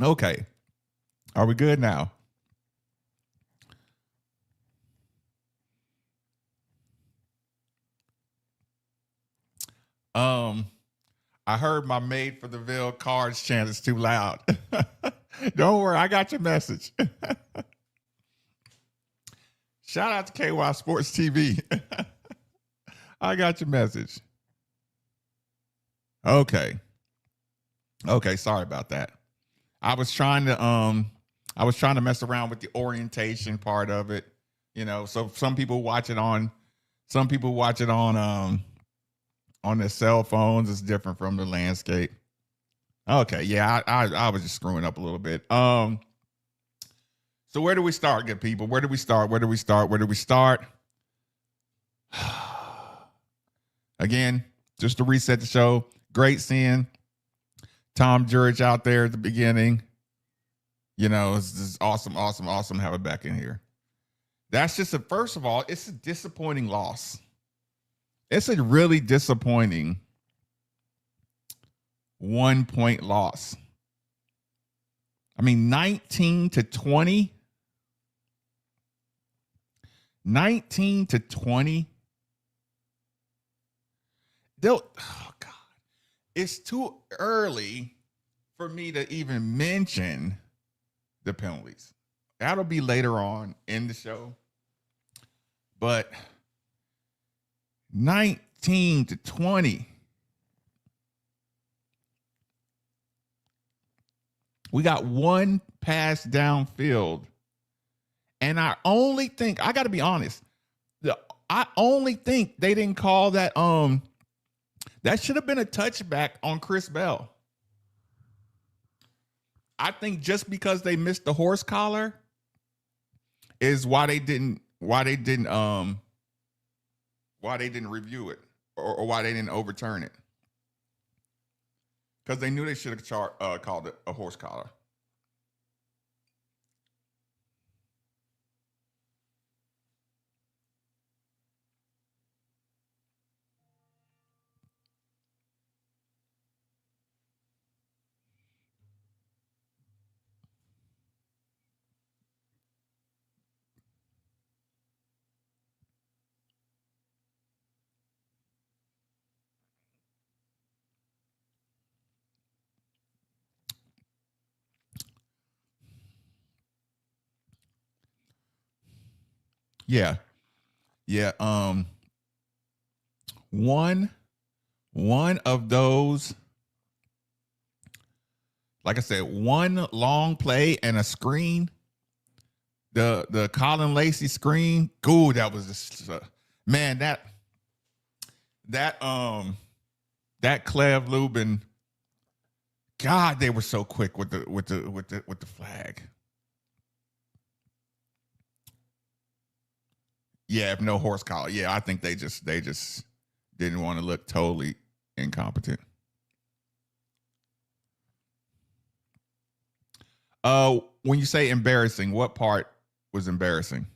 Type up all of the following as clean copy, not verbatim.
Okay. Are we good now? Um, I heard my made for the Ville cards chant is too loud. Don't worry, I got your message. Shout out to KY Sports TV. I got your message. Okay. Okay, sorry about that. I was trying to mess around with the orientation part of it. So some people watch it on their cell phones. It's different from the landscape. Okay, yeah, I was just screwing up a little bit. So where do we start, good people? Where do we start? Where do we start? Where do we start? Again, just to reset the show. Great seeing Tom Jurich out there at the beginning. It's just awesome, awesome, awesome having back in here. That's just first of all, it's a disappointing loss. It's a really disappointing 1-point loss. I mean, 19-20. 19-20. Oh God. It's too early for me to even mention the penalties. That'll be later on in the show. But 19-20. We got one pass downfield. And I got to be honest, I only think they didn't call that that should have been a touchback on Chris Bell. I think just because they missed the horse collar is why they didn't review it or why they didn't overturn it. Because they knew they should have called it a horse collar. Yeah. Yeah. One of those, like I said, one long play and a screen. The Colin Lacey screen. Ooh, that was just man, that Clev Lubin. God, they were so quick with the flag. Yeah, if no horse collar. Yeah, I think they just didn't want to look totally incompetent. When you say embarrassing, what part was embarrassing?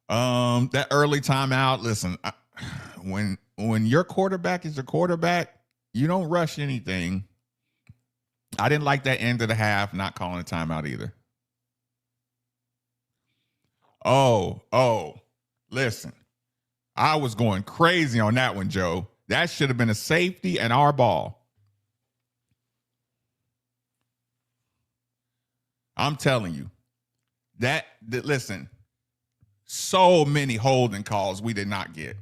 That early timeout. Listen, when your quarterback is your quarterback, you don't rush anything. I didn't like that end of the half, not calling a timeout either. Oh, listen, I was going crazy on that one, Joe. That should have been a safety and our ball. I'm telling you, that listen, so many holding calls we did not get.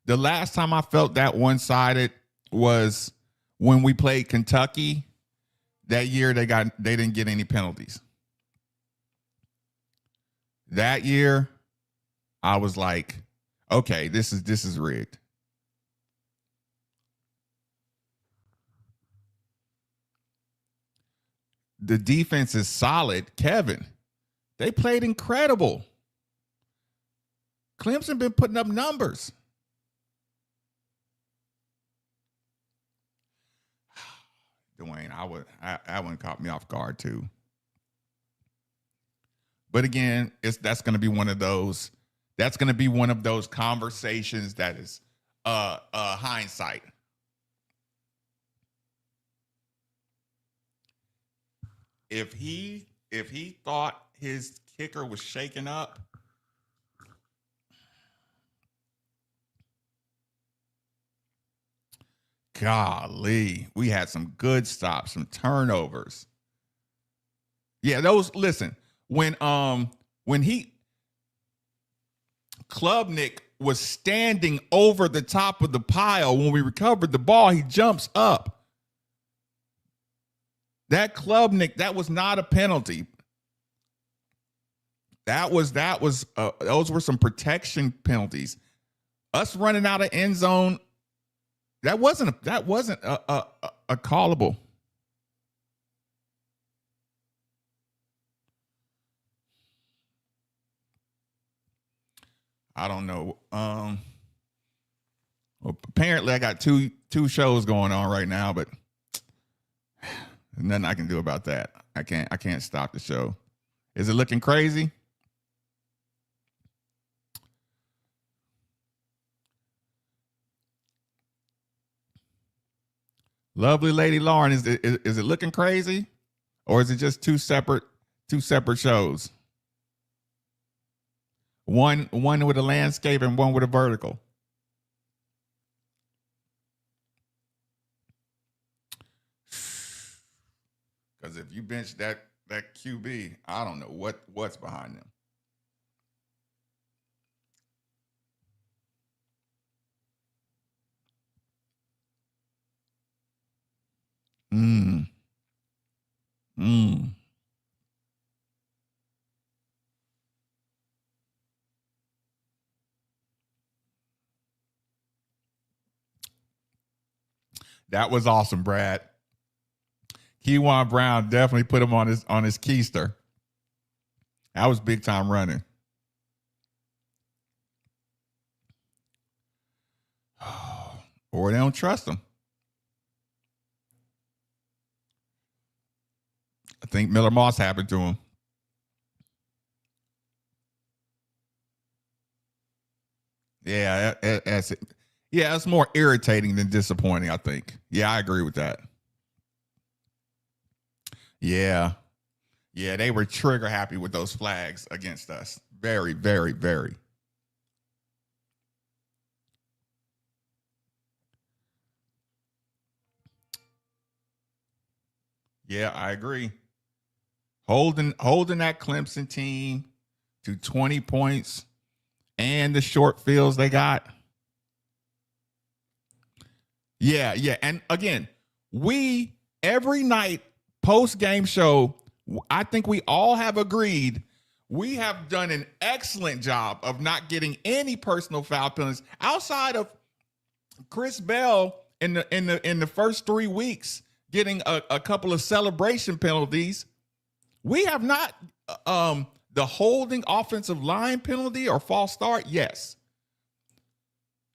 The last time I felt that one-sided was when we played Kentucky. That year they didn't get any penalties. That year, I was like, okay, this is rigged. The defense is solid. Kevin, they played incredible. Clemson been putting up numbers. Dwayne, that one caught me off guard too. But again, that's going to be one of those. That's going to be one of those conversations that is hindsight. If he thought his kicker was shaken up, golly, we had some good stops, some turnovers. Yeah, those. Listen, when Klubnik was standing over the top of the pile when we recovered the ball, he jumps up. That Klubnik, that was not a penalty. Those were some protection penalties. Us running out of end zone, that wasn't a callable. I don't know. Well, apparently I got two shows going on right now, but nothing I can do about that. I can't stop the show. Is it looking crazy? Lovely lady Lauren, is it looking crazy, or is it just two separate shows? One with a landscape and one with a vertical. Because if you bench that QB, I don't know what's behind them. That was awesome, Brad. Keywan Brown definitely put him on his keister. That was big time running. Or they don't trust him. I think Miller Moss happened to him. Yeah, that's it. Yeah, it's more irritating than disappointing, I think. Yeah, I agree with that. Yeah. Yeah, they were trigger happy with those flags against us. Very, very, very. Yeah, I agree. Holding that Clemson team to 20 points and the short fields they got. Yeah, yeah. And again, we every night post-game show, I think we all have agreed we have done an excellent job of not getting any personal foul penalties outside of Chris Bell in the first 3 weeks getting a couple of celebration penalties. We have not the holding offensive line penalty or false start, yes,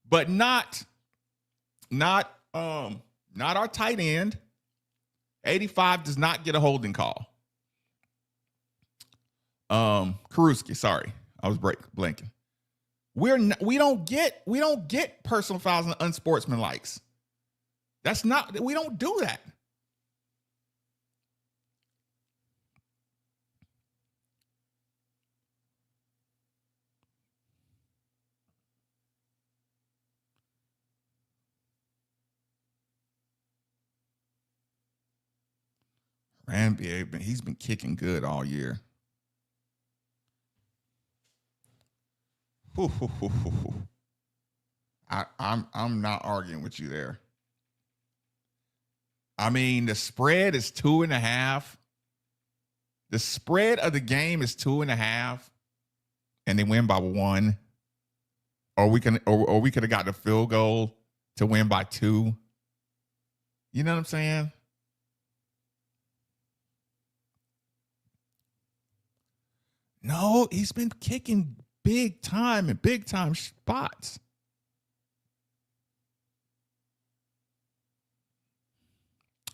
but not our tight end. 85 does not get a holding call. Karuski, sorry, I was blanking. We don't get personal fouls and unsportsmanlikes. We don't do that. Ranby, he's been kicking good all year. I'm not arguing with you there. I mean, the spread is 2.5. The spread of the game is 2.5, and they win by 1. Or we could have got the field goal to win by 2. You know what I'm saying? No, he's been kicking big time and big time spots.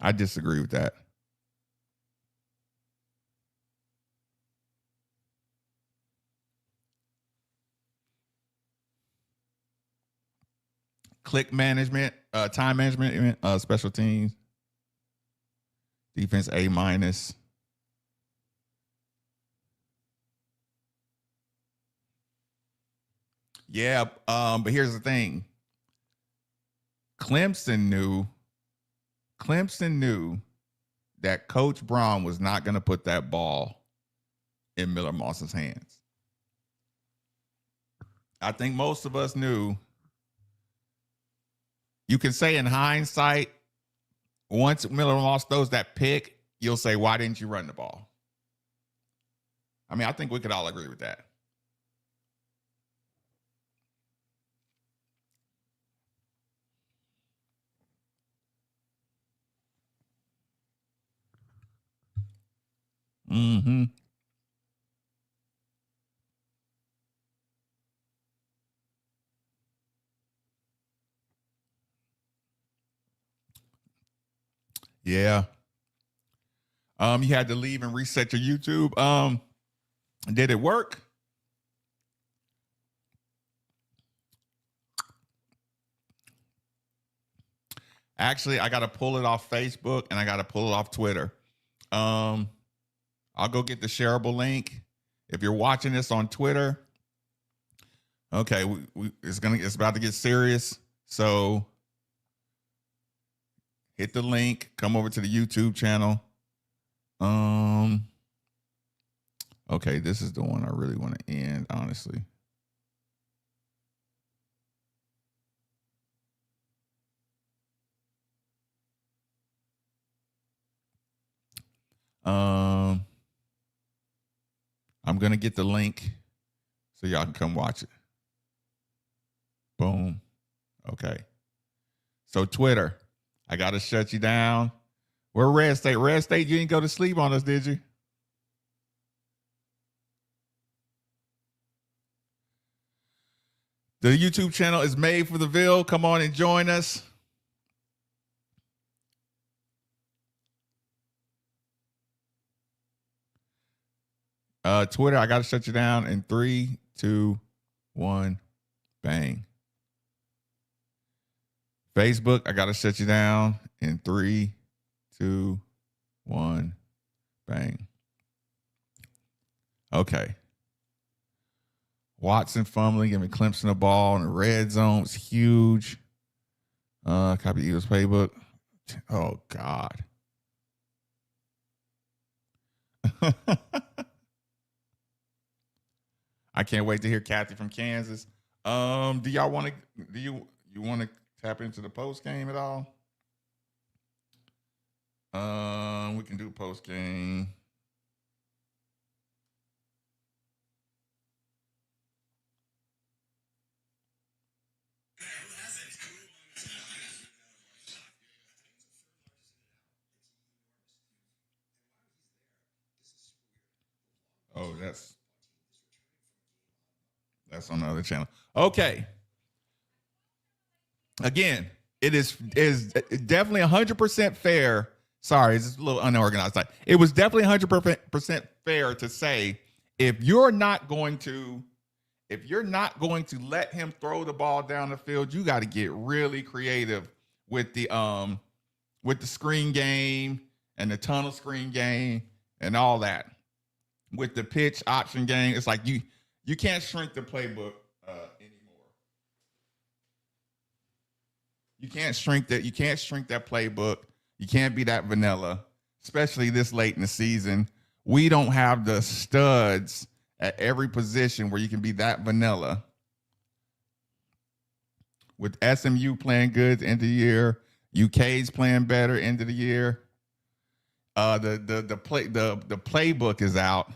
I disagree with that. click management, time management, special teams, defense A minus. Yeah, but here's the thing. Clemson knew that Coach Braun was not going to put that ball in Miller Moss's hands. I think most of us knew. You can say in hindsight, once Miller Moss throws that pick, you'll say, why didn't you run the ball? I mean, I think we could all agree with that. Mm-hmm. Yeah. You had to leave and reset your YouTube. Did it work? Actually, I got to pull it off Facebook and I got to pull it off Twitter. I'll go get the shareable link. If you're watching this on Twitter, okay, it's about to get serious. So hit the link, come over to the YouTube channel. Okay, this is the one I really want to end, honestly. I'm gonna get the link so y'all can come watch it. Boom. Okay. So Twitter, I gotta shut you down. We're Red State. Red State, you didn't go to sleep on us, did you? The YouTube channel is Made for the Ville. Come on and join us. Twitter, I got to shut you down in 3, 2, 1, bang. Facebook, I got to shut you down in 3, 2, 1, bang. Okay. Watson fumbling, giving Clemson the ball in the red zone. It's huge. Copy Eagles playbook. Oh, God. I can't wait to hear Kathy from Kansas. Do y'all want to? Do you want to tap into the post game at all? We can do post game. Oh, that's on the other channel. Okay. Again, it is definitely 100% fair. Sorry, it's a little unorganized. It was definitely 100% fair to say if you're not going to let him throw the ball down the field, you got to get really creative with the screen game and the tunnel screen game and all that. With the pitch option game, it's like you can't shrink the playbook anymore. You can't shrink that. You can't shrink that playbook. You can't be that vanilla, especially this late in the season. We don't have the studs at every position where you can be that vanilla. With SMU playing good end of the year, UK's playing better end of the year. The playbook is out.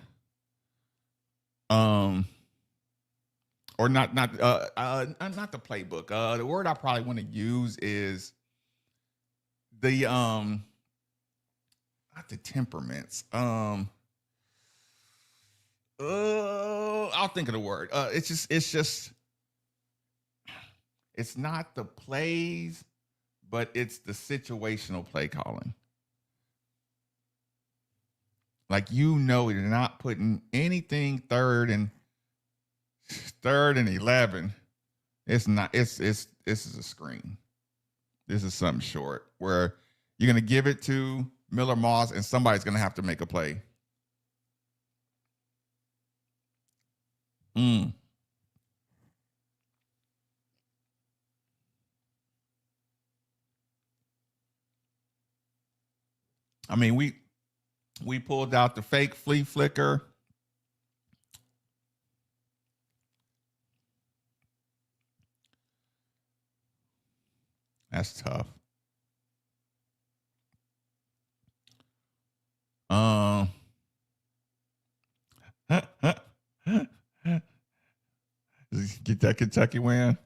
Or not the playbook. The word I probably want to use is the not the temperaments. I'll think of the word. It's not the plays, but it's the situational play calling. Like, you're not putting anything third and 11. It's not. This is a screen. This is something short where you're gonna give it to Miller Moss, and somebody's gonna have to make a play. I mean, we pulled out the fake flea flicker. That's tough. Get that Kentucky win.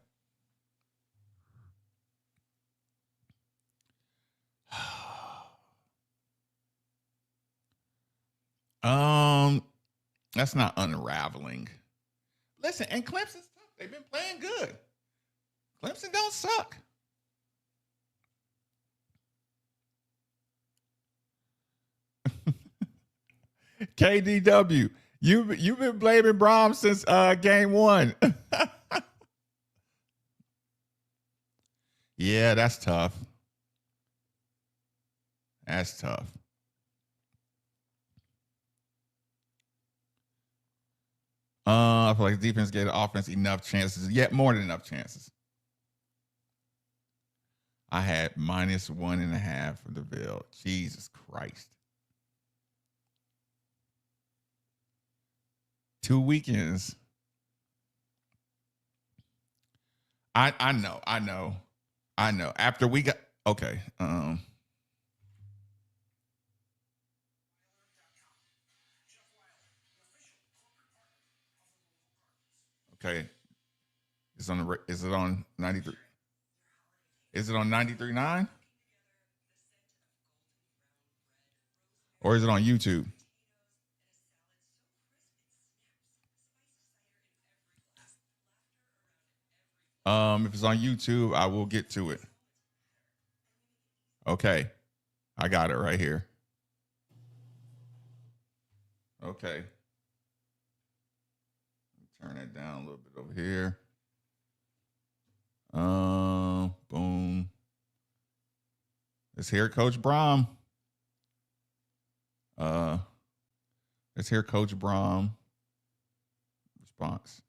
That's not unraveling. Listen, and Clemson's tough. They've been playing good. Clemson don't suck. KDW, you've been blaming Brom since game 1. Yeah, that's tough. That's tough. I feel like the defense gave the offense enough chances, yet more than enough chances. I had -1.5 for the Ville. Jesus Christ. 2 weekends. I know. After we got okay. Okay. Is it on 93? Is it on 93.9? Or is it on YouTube? If it's on YouTube, I will get to it. Okay. I got it right here. Okay. Turn it down a little bit over here. Boom. Let's hear Coach Brom. Let's hear Coach Brom response.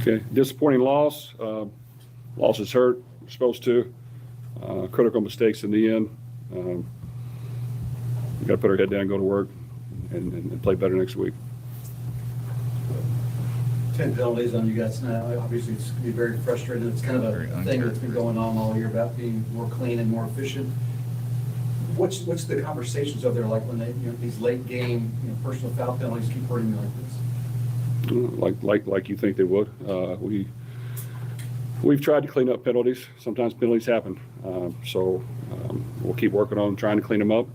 Okay, disappointing loss. Losses hurt. We're supposed to. Critical mistakes in the end. We got to put our head down, go to work, and play better next week. 10 penalties on you guys now. Obviously, it's going to be very frustrating. It's kind of a thing that's been going on all year about being more clean and more efficient. What's the conversations over there like when they, these late game, personal foul penalties keep hurting me like this? Like you think they would. We've tried to clean up penalties. Sometimes penalties happen. So we'll keep working on trying to clean them up.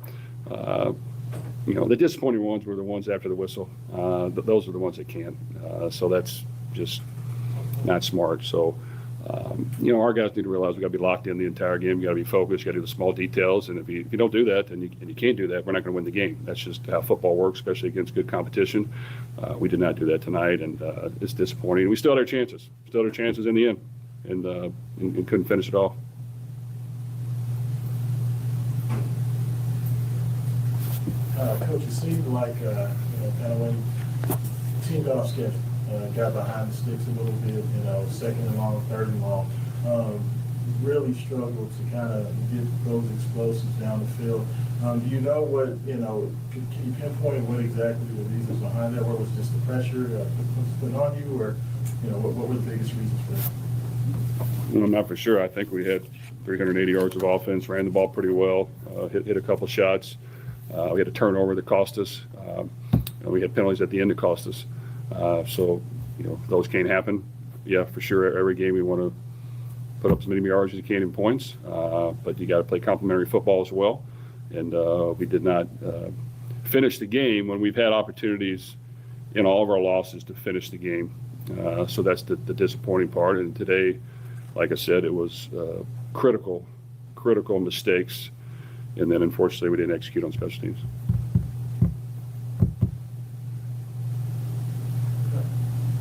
The disappointing ones were the ones after the whistle. Those are the ones that can. So that's just not smart. So, our guys need to realize we got to be locked in the entire game. You got to be focused. You got to do the small details. And if you don't do that, and you can't do that, we're not going to win the game. That's just how football works, especially against good competition. We did not do that tonight, and it's disappointing. We still had our chances. Still had our chances in the end, and couldn't finish it off. Coach, it seemed like, kind of when the team got off schedule, got behind the sticks a little bit, second and long, third and long, really struggled to kind of get those explosives down the field. Do you know what, can you pinpoint what exactly the reasons behind that? What was just the pressure put on you, or, what were the biggest reasons for that? Well, not for sure. I think we had 380 yards of offense, ran the ball pretty well, hit a couple shots. We had a turnover that cost us. And we had penalties at the end that cost us. So those can't happen. Yeah, for sure. Every game we want to put up as many yards as you can in points, but you got to play complementary football as well. And we did not finish the game when we've had opportunities in all of our losses to finish the game. So that's the disappointing part. And today, like I said, it was critical critical mistakes, and then unfortunately we didn't execute on special teams.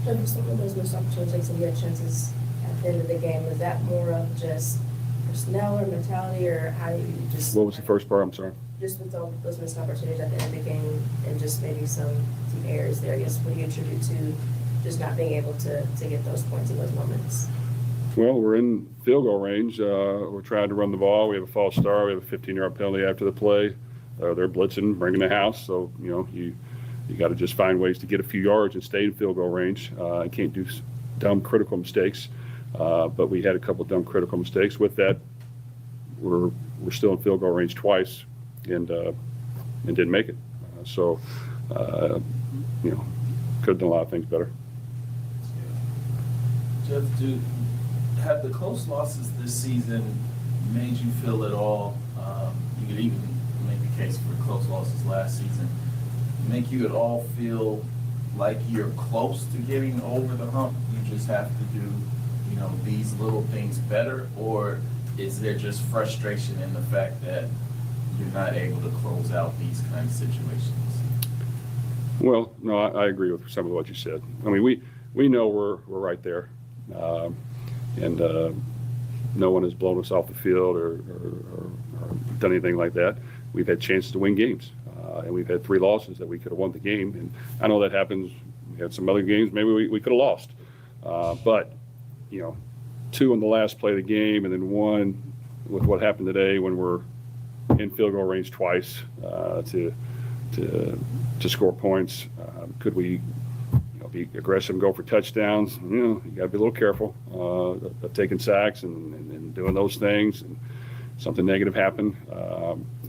And some of those missed opportunities and you had chances at the end of the game, was that more of just personnel or mentality, or how do you just? What was the first part? I'm sorry. Just with all those missed opportunities at the end of the game and just maybe some errors there, I guess, what do you attribute to just not being able to get those points in those moments? Well, we're in field goal range. We're trying to run the ball. We have a false start. We have a 15-yard penalty after the play. They're blitzing, bringing the house. So, you got to just find ways to get a few yards and stay in field goal range. You can't do dumb critical mistakes. But we had a couple of dumb critical mistakes. With that, we're still in field goal range twice and didn't make it. Could have done a lot of things better. Jeff, have the close losses this season made you feel at all, you could even make the case for close losses last season, make you at all feel like you're close to getting over the hump, you just have to do, these little things better, or is there just frustration in the fact that you're not able to close out these kind of situations? Well, no, I agree with some of what you said. I mean, we know we're right there. And no one has blown us off the field or done anything like that. We've had chances to win games, and we've had 3 losses that we could have won the game. And I know that happens. We had some other games maybe we could have lost, but 2 in the last play of the game, and then 1 with what happened today when we're in field goal range twice to score points. Could we? Be aggressive and go for touchdowns. You got to be a little careful of taking sacks and doing those things. And something negative happened.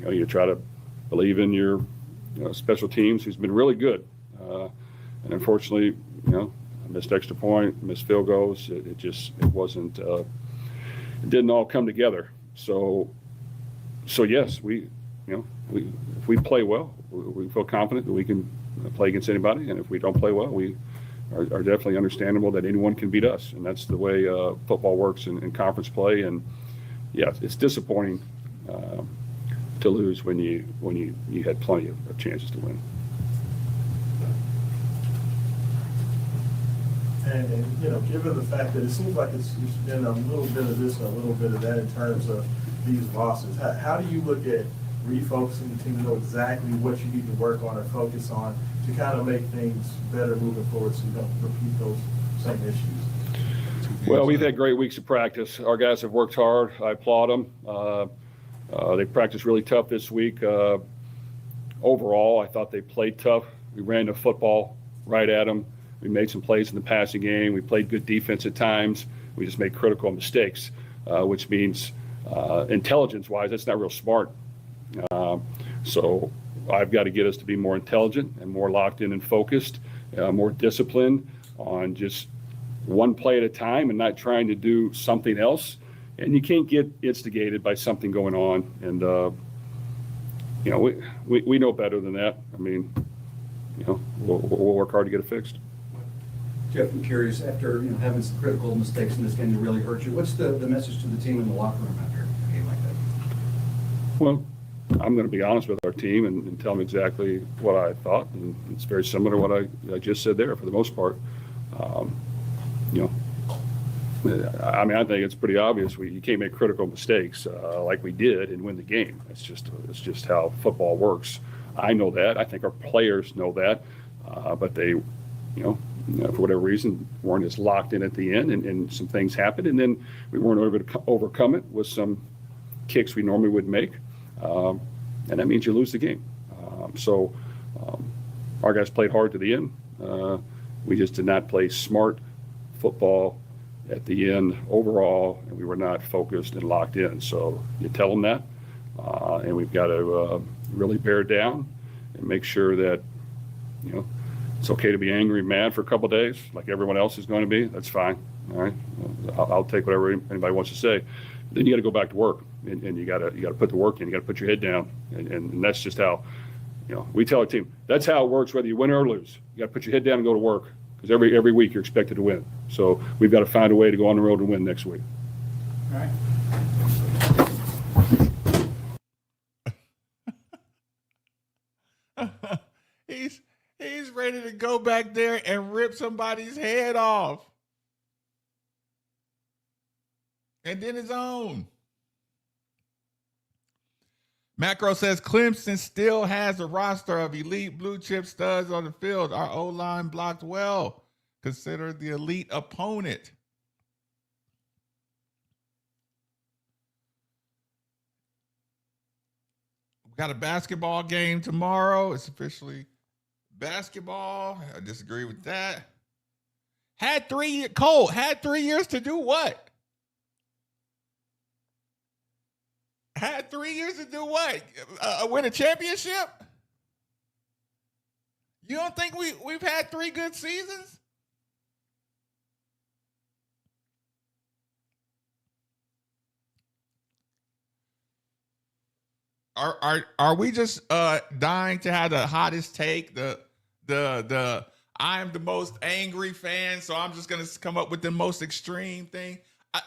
You try to believe in your special teams, who's been really good. And unfortunately, missed extra point, missed field goals. It wasn't. It didn't all come together. So yes, if we play well, we feel confident that we can play against anybody, and if we don't play well, we are definitely understandable that anyone can beat us, and that's the way football works in conference play. And yeah, it's disappointing to lose when you had plenty of chances to win. And given the fact that it seems like it's been a little bit of this and a little bit of that in terms of these losses, how do you look at refocusing the team to know exactly what you need to work on or focus on to kind of make things better moving forward so you don't repeat those same issues? Well, we've had great weeks of practice. Our guys have worked hard. I applaud them. They practiced really tough this week. Overall, I thought they played tough. We ran the football right at them. We made some plays in the passing game. We played good defense at times. We just made critical mistakes, which means intelligence-wise, that's not real smart. So I've got to get us to be more intelligent and more locked in and focused, more disciplined on just one play at a time and not trying to do something else. And you can't get instigated by something going on. And, we know better than that. I mean, we'll work hard to get it fixed. Jeff, I'm curious, after having some critical mistakes in this game that really hurt you, what's the message to the team in the locker room after a game like that? Well, I'm going to be honest with our team and tell them exactly what I thought, and it's very similar to what I just said there for the most part. I think it's pretty obvious you can't make critical mistakes like we did and win the game. It's just how football works. I know that. I think our players know that, but they, for whatever reason, weren't as locked in at the end, and some things happened, and then we weren't able to overcome it with some kicks we normally would make. And that means you lose the game. So our guys played hard to the end. We just did not play smart football at the end overall, and we were not focused and locked in. So you tell them that, and we've got to really bear down and make sure that, it's okay to be angry and mad for a couple of days, like everyone else is going to be. That's fine. All right, I'll take whatever anybody wants to say. Then you got to go back to work, and you got to put the work in. You got to put your head down, and that's just how, we tell our team that's how it works, whether you win or lose. You got to put your head down and go to work, because every week you're expected to win. So we've got to find a way to go on the road and win next week. All right. He's ready to go back there and rip somebody's head off. And then his own. Macro says Clemson still has a roster of elite blue chip studs on the field. Our O-line blocked well. Consider the elite opponent. We got a basketball game tomorrow. It's officially basketball. I disagree with that. Had 3 years to do what? Had 3 years to do what? Win a championship? You don't think we've had 3 good seasons? Are we just dying to have the hottest take? The I am the most angry fan, so I'm just gonna come up with the most extreme thing.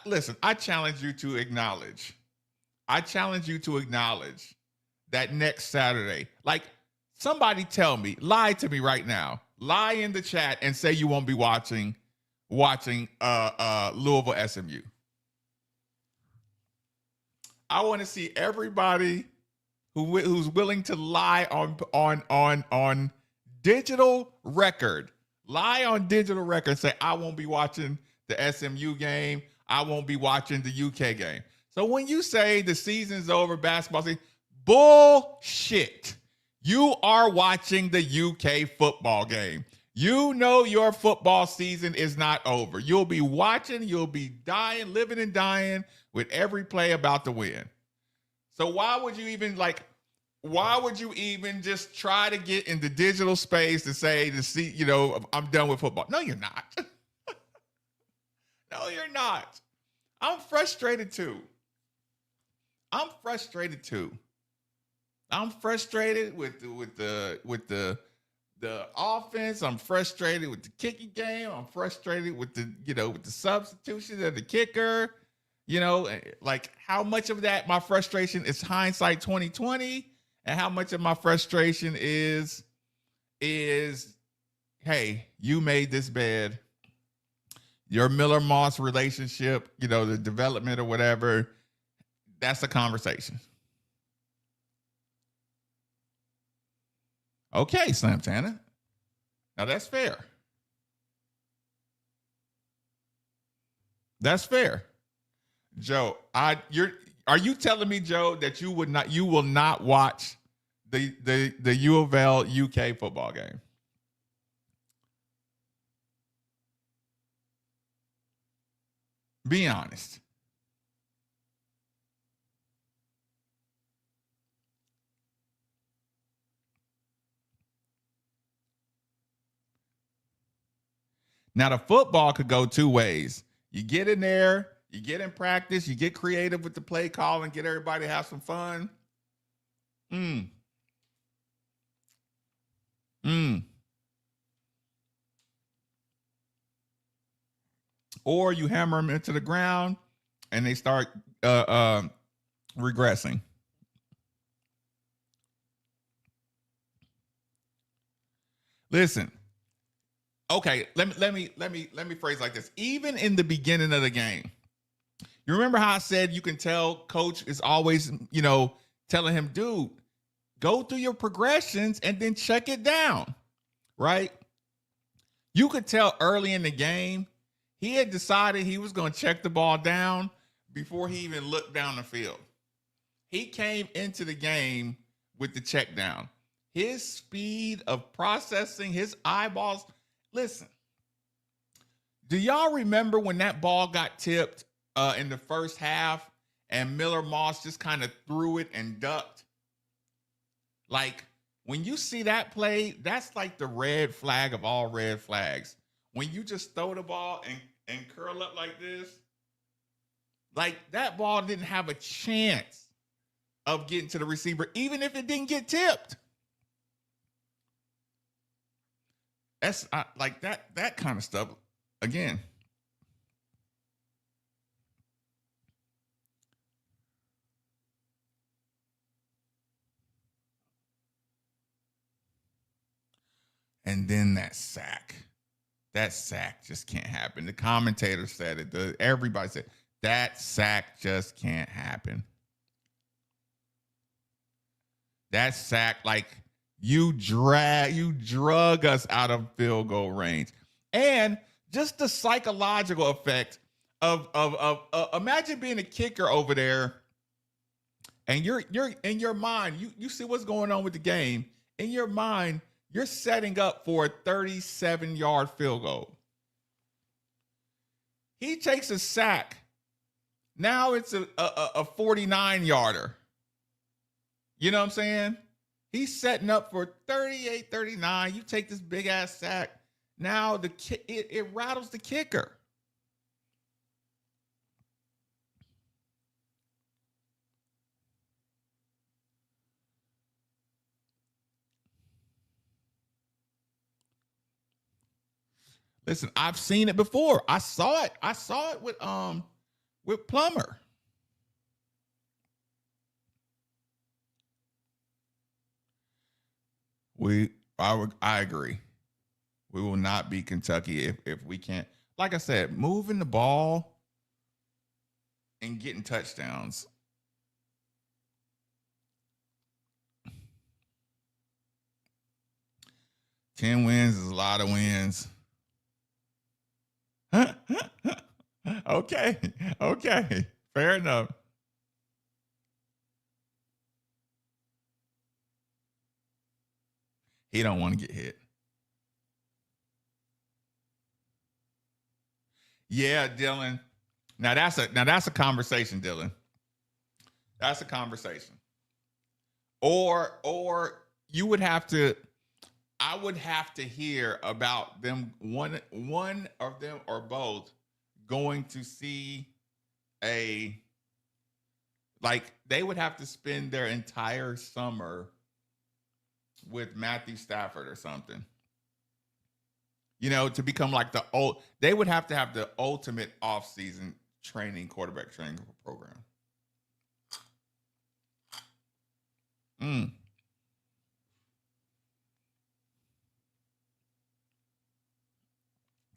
Listen, I challenge you to acknowledge that next Saturday, like somebody tell me, lie to me right now, lie in the chat and say you won't be watching Louisville SMU. I want to see everybody who's willing to lie on digital record, say I won't be watching the SMU game, I won't be watching the UK game. So when you say the season's over, basketball season, bullshit. You are watching the UK football game. You know your football season is not over. You'll be watching, you'll be dying, living and dying with every play about to win. So why would you even just try to get in the digital space to say, I'm done with football? No, you're not. No, you're not. I'm frustrated too. I'm frustrated with the offense. I'm frustrated with the kicking game. I'm frustrated with the substitution of the kicker. Like how much of that my frustration is hindsight 2020, and how much of my frustration is hey, you made this bed. Your Miller-Moss relationship, the development or whatever, that's a conversation. Okay, Slam Tana. Now that's fair. That's fair. Joe, are you telling me, Joe, that you will not watch the U of L UK football game? Be honest. Now the football could go 2 ways. You get in there, you get in practice, you get creative with the play call and get everybody to have some fun. Or you hammer them into the ground and they start regressing. Listen. Okay, let me phrase like this. Even in the beginning of the game, you remember how I said you can tell coach is always, telling him, dude, go through your progressions and then check it down, right? You could tell early in the game, he had decided he was going to check the ball down before he even looked down the field. He came into the game with the check down. His speed of processing, his eyeballs. Listen, do y'all remember when that ball got tipped in the first half and Miller-Moss just kind of threw it and ducked? Like, when you see that play, that's like the red flag of all red flags. When you just throw the ball and curl up like this, like that ball didn't have a chance of getting to the receiver, even if it didn't get tipped. That's like that kind of stuff. Again, And then that sack. That sack just can't happen. The commentator said it. Everybody said that sack just can't happen. That sack, like you drug us out of field goal range. And just the psychological effect of imagine being a kicker over there, and you're in your mind, you see what's going on with the game. In your mind, you're setting up for a 37-yard field goal. He takes a sack. Now it's a 49-yarder. You know what I'm saying? He's setting up for 38, 39. You take this big ass sack. Now it rattles the kicker. Listen, I've seen it before. I saw it with Plummer. I agree. We will not beat Kentucky if we can't. Like I said, moving the ball and getting touchdowns. Ten wins is a lot of wins. Okay. Fair enough. He don't want to get hit. Yeah, Dylan. Now that's a conversation, Dylan. That's a conversation. Or you would have to. I would have to hear about them, one of them or both, going to see they would have to spend their entire summer with Matthew Stafford or something. You know, to become like they would have to have the ultimate off-season quarterback training program.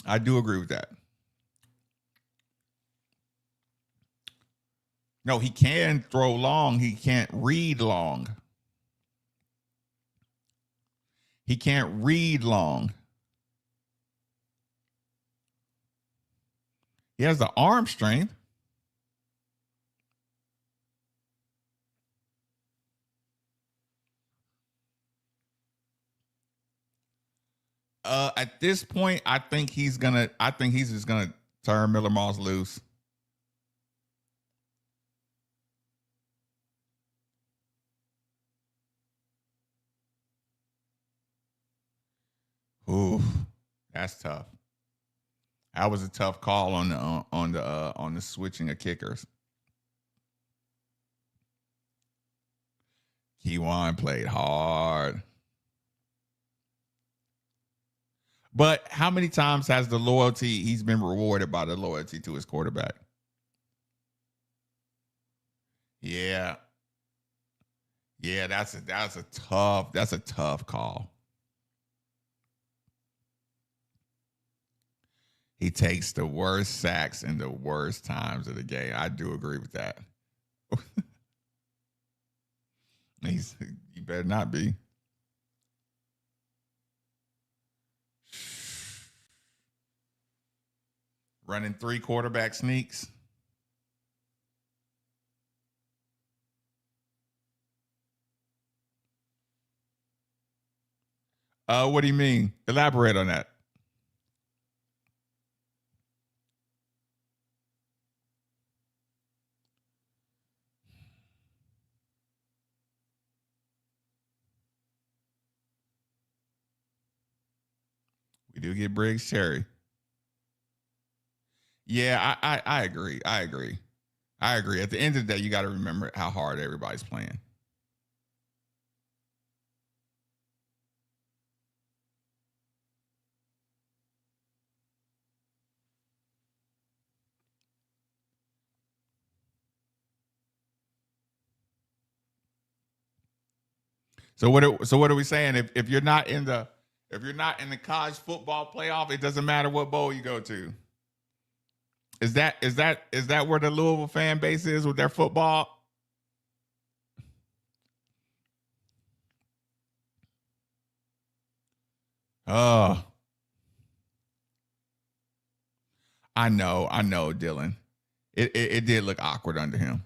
I do agree with that. No, he can throw long. He can't read long. He can't read long. He has the arm strength. At this point, I think he's just gonna turn Miller Moss loose. Ooh, that's tough. That was a tough call on the switching of kickers. Keywan played hard. But how many times has he's been rewarded by the loyalty to his quarterback? Yeah. Yeah, that's a tough call. He takes the worst sacks in the worst times of the game. I do agree with that. He better not be. Running 3 quarterback sneaks. What do you mean? Elaborate on that. We do get Briggs Cherry. Yeah, I agree. I agree. At the end of the day, you got to remember how hard everybody's playing. So what are we saying? If you're not in the If you're not in the college football playoff, it doesn't matter what bowl you go to. Is that where the Louisville fan base is with their football? Oh, I know, Dylan. It did look awkward under him.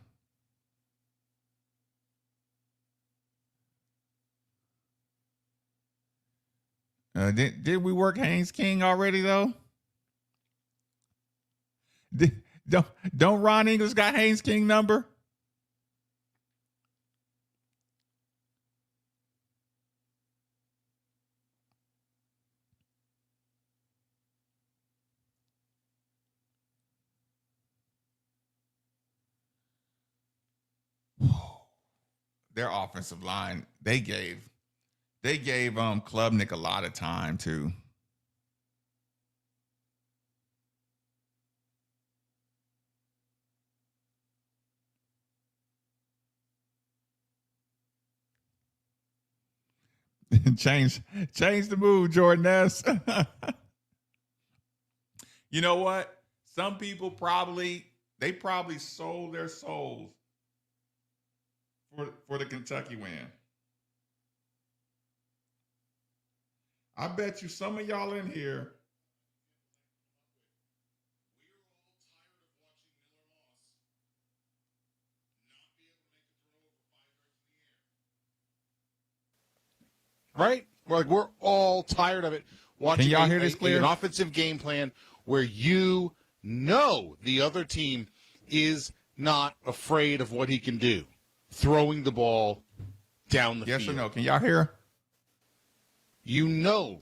Did we work Haynes King already though? Don't Ron English got Haynes King number? Their offensive line, they gave Klubnik a lot of time too. change the move, Jordan S. You know what? Some people probably sold their souls for the Kentucky win. I bet you some of y'all in here. Right? We're all tired of it. Watching Can y'all hear this clear? an offensive game plan where you know the other team is not afraid of what he can do, throwing the ball down the field. Yes or no? Can y'all hear? You know,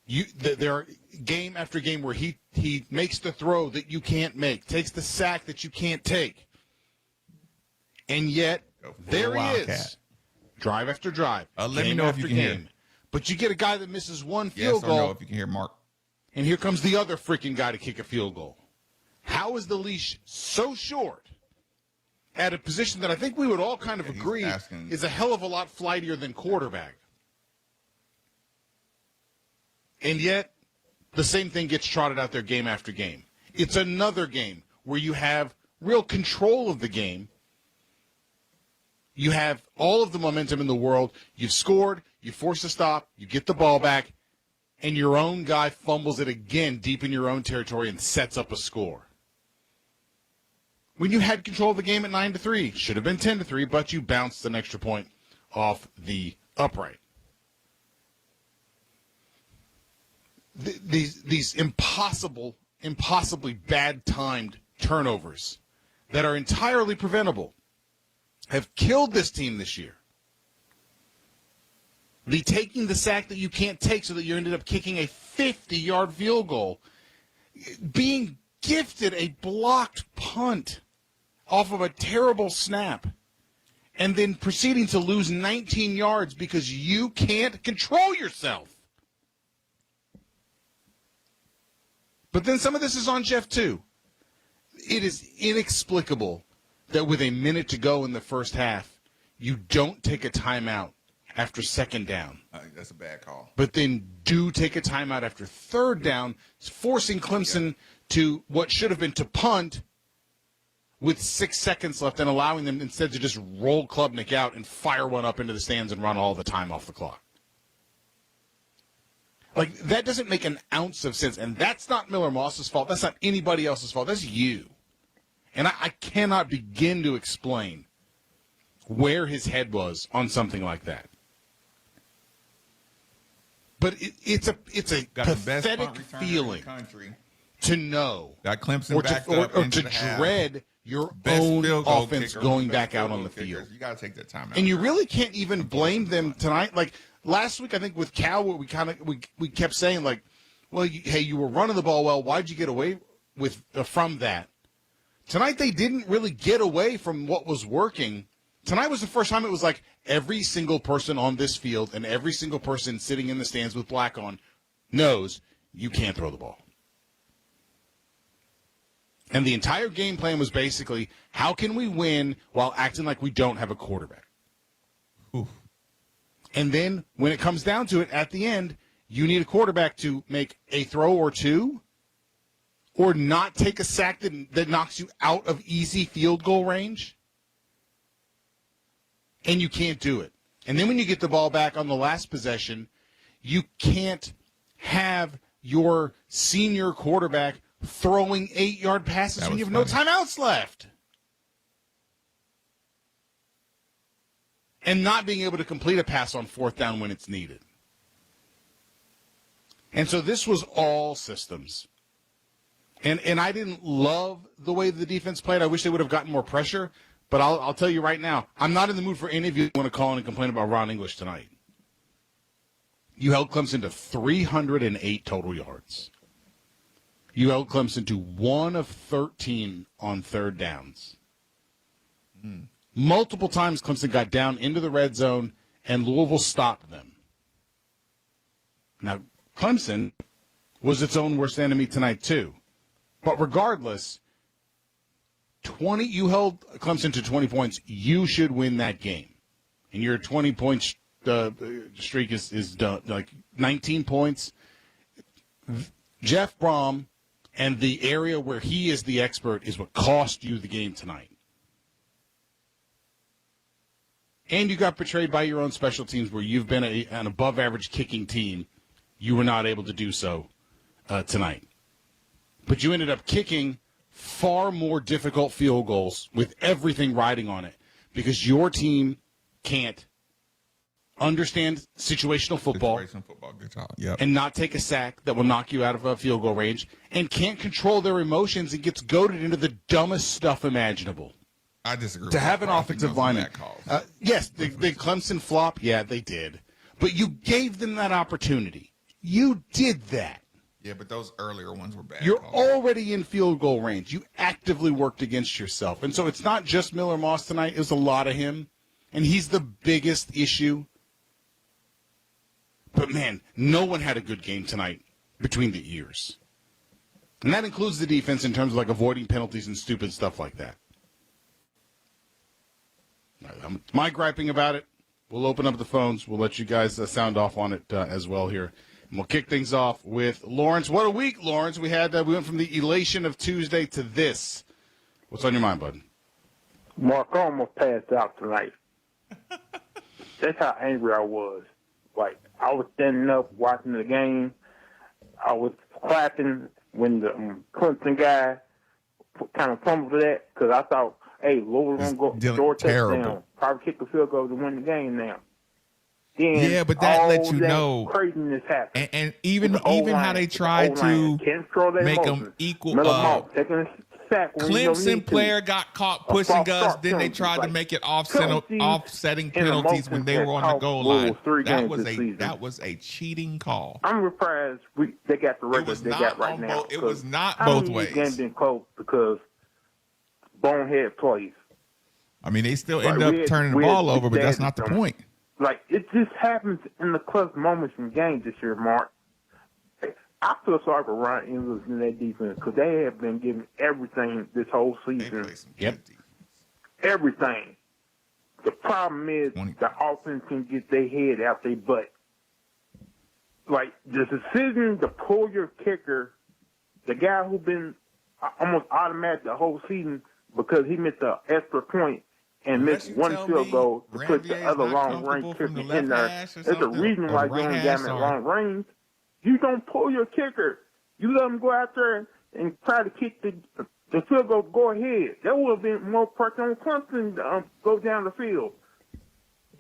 there are game after game where he makes the throw that you can't make, takes the sack that you can't take, and yet there he is, drive after drive, let me know if you can hear. But you get a guy that misses one Yes field or goal, no? If you can hear, Mark. and here comes the other freaking guy to kick a field goal. How is the leash so short at a position that I think we would all kind of agree is a hell of a lot flightier than quarterback? And yet, the same thing gets trotted out there game after game. It's another game where you have real control of the game. You have all of the momentum in the world. You've scored, you force a stop, you get the ball back, and your own guy fumbles it again deep in your own territory and sets up a score. When you had control of the game at 9-3, should have been 10-3, but you bounced an extra point off the upright. These impossibly bad-timed turnovers that are entirely preventable have killed this team this year. The taking the sack that you can't take so that you ended up kicking a 50-yard field goal. Being gifted a blocked punt off of a terrible snap. And then proceeding to lose 19 yards because you can't control yourself. But then some of this is on Jeff, too. It is inexplicable that with a minute to go in the first half, you don't take a timeout after second down. That's a bad call. But then do take a timeout after third down, forcing Clemson to what should have been to punt with 6 seconds left and allowing them instead to just roll Klubnik out and fire one up into the stands and run all the time off the clock. Like, that doesn't make an ounce of sense. And that's not Miller Moss's fault. That's not anybody else's fault. That's you. And I cannot begin to explain where his head was on something like that. But it's a pathetic feeling to know got Clemson or back to, up or into to the dread half. your Best own field goal offense kicker, going best back out field on goal the kickers. field. You got to take that time out. And you really can't even blame them tonight. Like last week, I think with Cal, we kept saying like, well, you were running the ball well. Why'd you get away from that? Tonight they didn't really get away from what was working. Tonight was the first time it was like every single person on this field and every single person sitting in the stands with black on knows you can't throw the ball. And the entire game plan was basically, how can we win while acting like we don't have a quarterback? Oof. And then when it comes down to it, at the end, you need a quarterback to make a throw or two or not take a sack that knocks you out of easy field goal range. And you can't do it. And then when you get the ball back on the last possession, you can't have your senior quarterback throwing 8-yard passes when you have no timeouts left. And not being able to complete a pass on fourth down when it's needed. And so this was all systems. And I didn't love the way the defense played. I wish they would have gotten more pressure. But I'll tell you right now, I'm not in the mood for any of you who want to call in and complain about Ron English tonight. You held Clemson to 308 total yards. You held Clemson to 1 of 13 on third downs. Multiple times Clemson got down into the red zone, and Louisville stopped them. Now, Clemson was its own worst enemy tonight, too. But regardless, you held Clemson to 20 points. You should win that game. And your 20-point streak is done, like 19 points. Jeff Brom and the area where he is the expert is what cost you the game tonight. And you got betrayed by your own special teams where you've been an above-average kicking team. You were not able to do so tonight. But you ended up kicking far more difficult field goals with everything riding on it because your team can't understand situational football, Good job. Yep. and not take a sack that will knock you out of a field goal range, and can't control their emotions and gets goaded into the dumbest stuff imaginable. I disagree. To with have that. an I think offensive those were lineman. bad calls. Yes, the Clemson flop, yeah, they did. But you gave them that opportunity. You did that. Yeah, but those earlier ones were bad. You're calls. already in field goal range. You actively worked against yourself. And so it's not just Miller Moss tonight. It was a lot of him. And he's the biggest issue. But, man, no one had a good game tonight between the ears. And that includes the defense in terms of, like, avoiding penalties and stupid stuff like that. My griping about it. We'll open up the phones. We'll let you guys sound off on it as well here. And we'll kick things off with Lawrence. What a week, Lawrence. We went from the elation of Tuesday to this. What's on your mind, bud? Mark almost passed out tonight. That's how angry I was. Like, I was standing up watching the game. I was clapping when the Clemson guy kind of fumbled that because I thought, hey, Louisville going to go short touchdown. Probably kick the field goal to win the game now. Then yeah, but that lets you that know craziness happened. And even how they tried to make them equal. Clemson player got caught pushing us. Then they tried to make it offsetting penalties when they were on the goal line. That was a cheating call. I'm surprised they got the record they got right now. It was not both ways. The game been close because bonehead plays. I mean, they still end up turning the ball over, but that's not the point. Like, it just happens in the clutch moments in games this year, Mark. I feel sorry for Ron English in that defense because they have been giving everything this whole season. Yep. Everything. The problem is the offense can get their head out their butt. Like, the decision to pull your kicker, the guy who's been almost automatic the whole season because he missed the extra point and missed one field goal to put the other long-range kicker in there. There's a reason why you only got him at long range. You don't pull your kicker. You let him go out there and try to kick the field goal, go ahead. That would have been more pressure on Clemson to go down the field.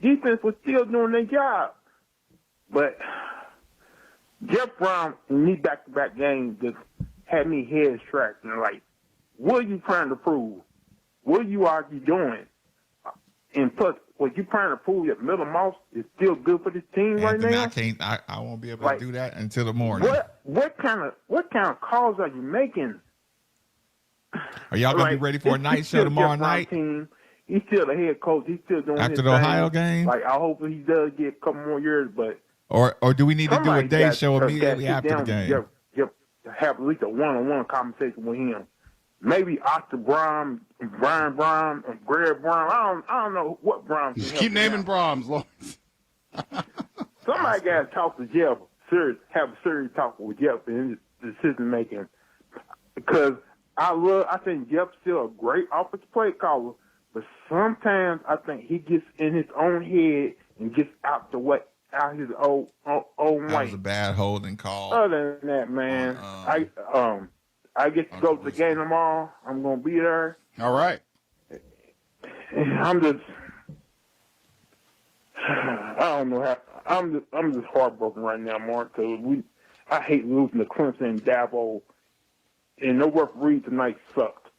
Defense was still doing their job. But Jeff Brown, in these back-to-back games, just had me head scratching. Like, what are you trying to prove? What are you doing? And plus, what you trying to prove that Miller Moss is still good for this team right now? I won't be able to do that until the morning. What kind of calls are you making? Are y'all gonna be ready for a night show tomorrow night? He's still the head coach. He's still doing after his the thing. Ohio game. Like, I hope he does get a couple more years, but or do we need to do a day show immediately after the game? Have at least a one-on-one conversation with him. Maybe Oscar Brown, Brian Brown, and Greg Brown. I don't know what Brown. Just keep naming Brahms, Lawrence. Somebody got to talk to Jeff. have a serious talk with Jeff in his decision making, because I think Jeff's still a great offensive play caller, but sometimes I think he gets in his own head and gets out his own That way. was a bad holding call. Other than that, man, I get to go to the game tomorrow. I'm gonna be there. All right. And I'm just, I don't know how. I'm just heartbroken right now, Mark, because I hate losing to Clemson and Dabo, and no referee tonight sucked.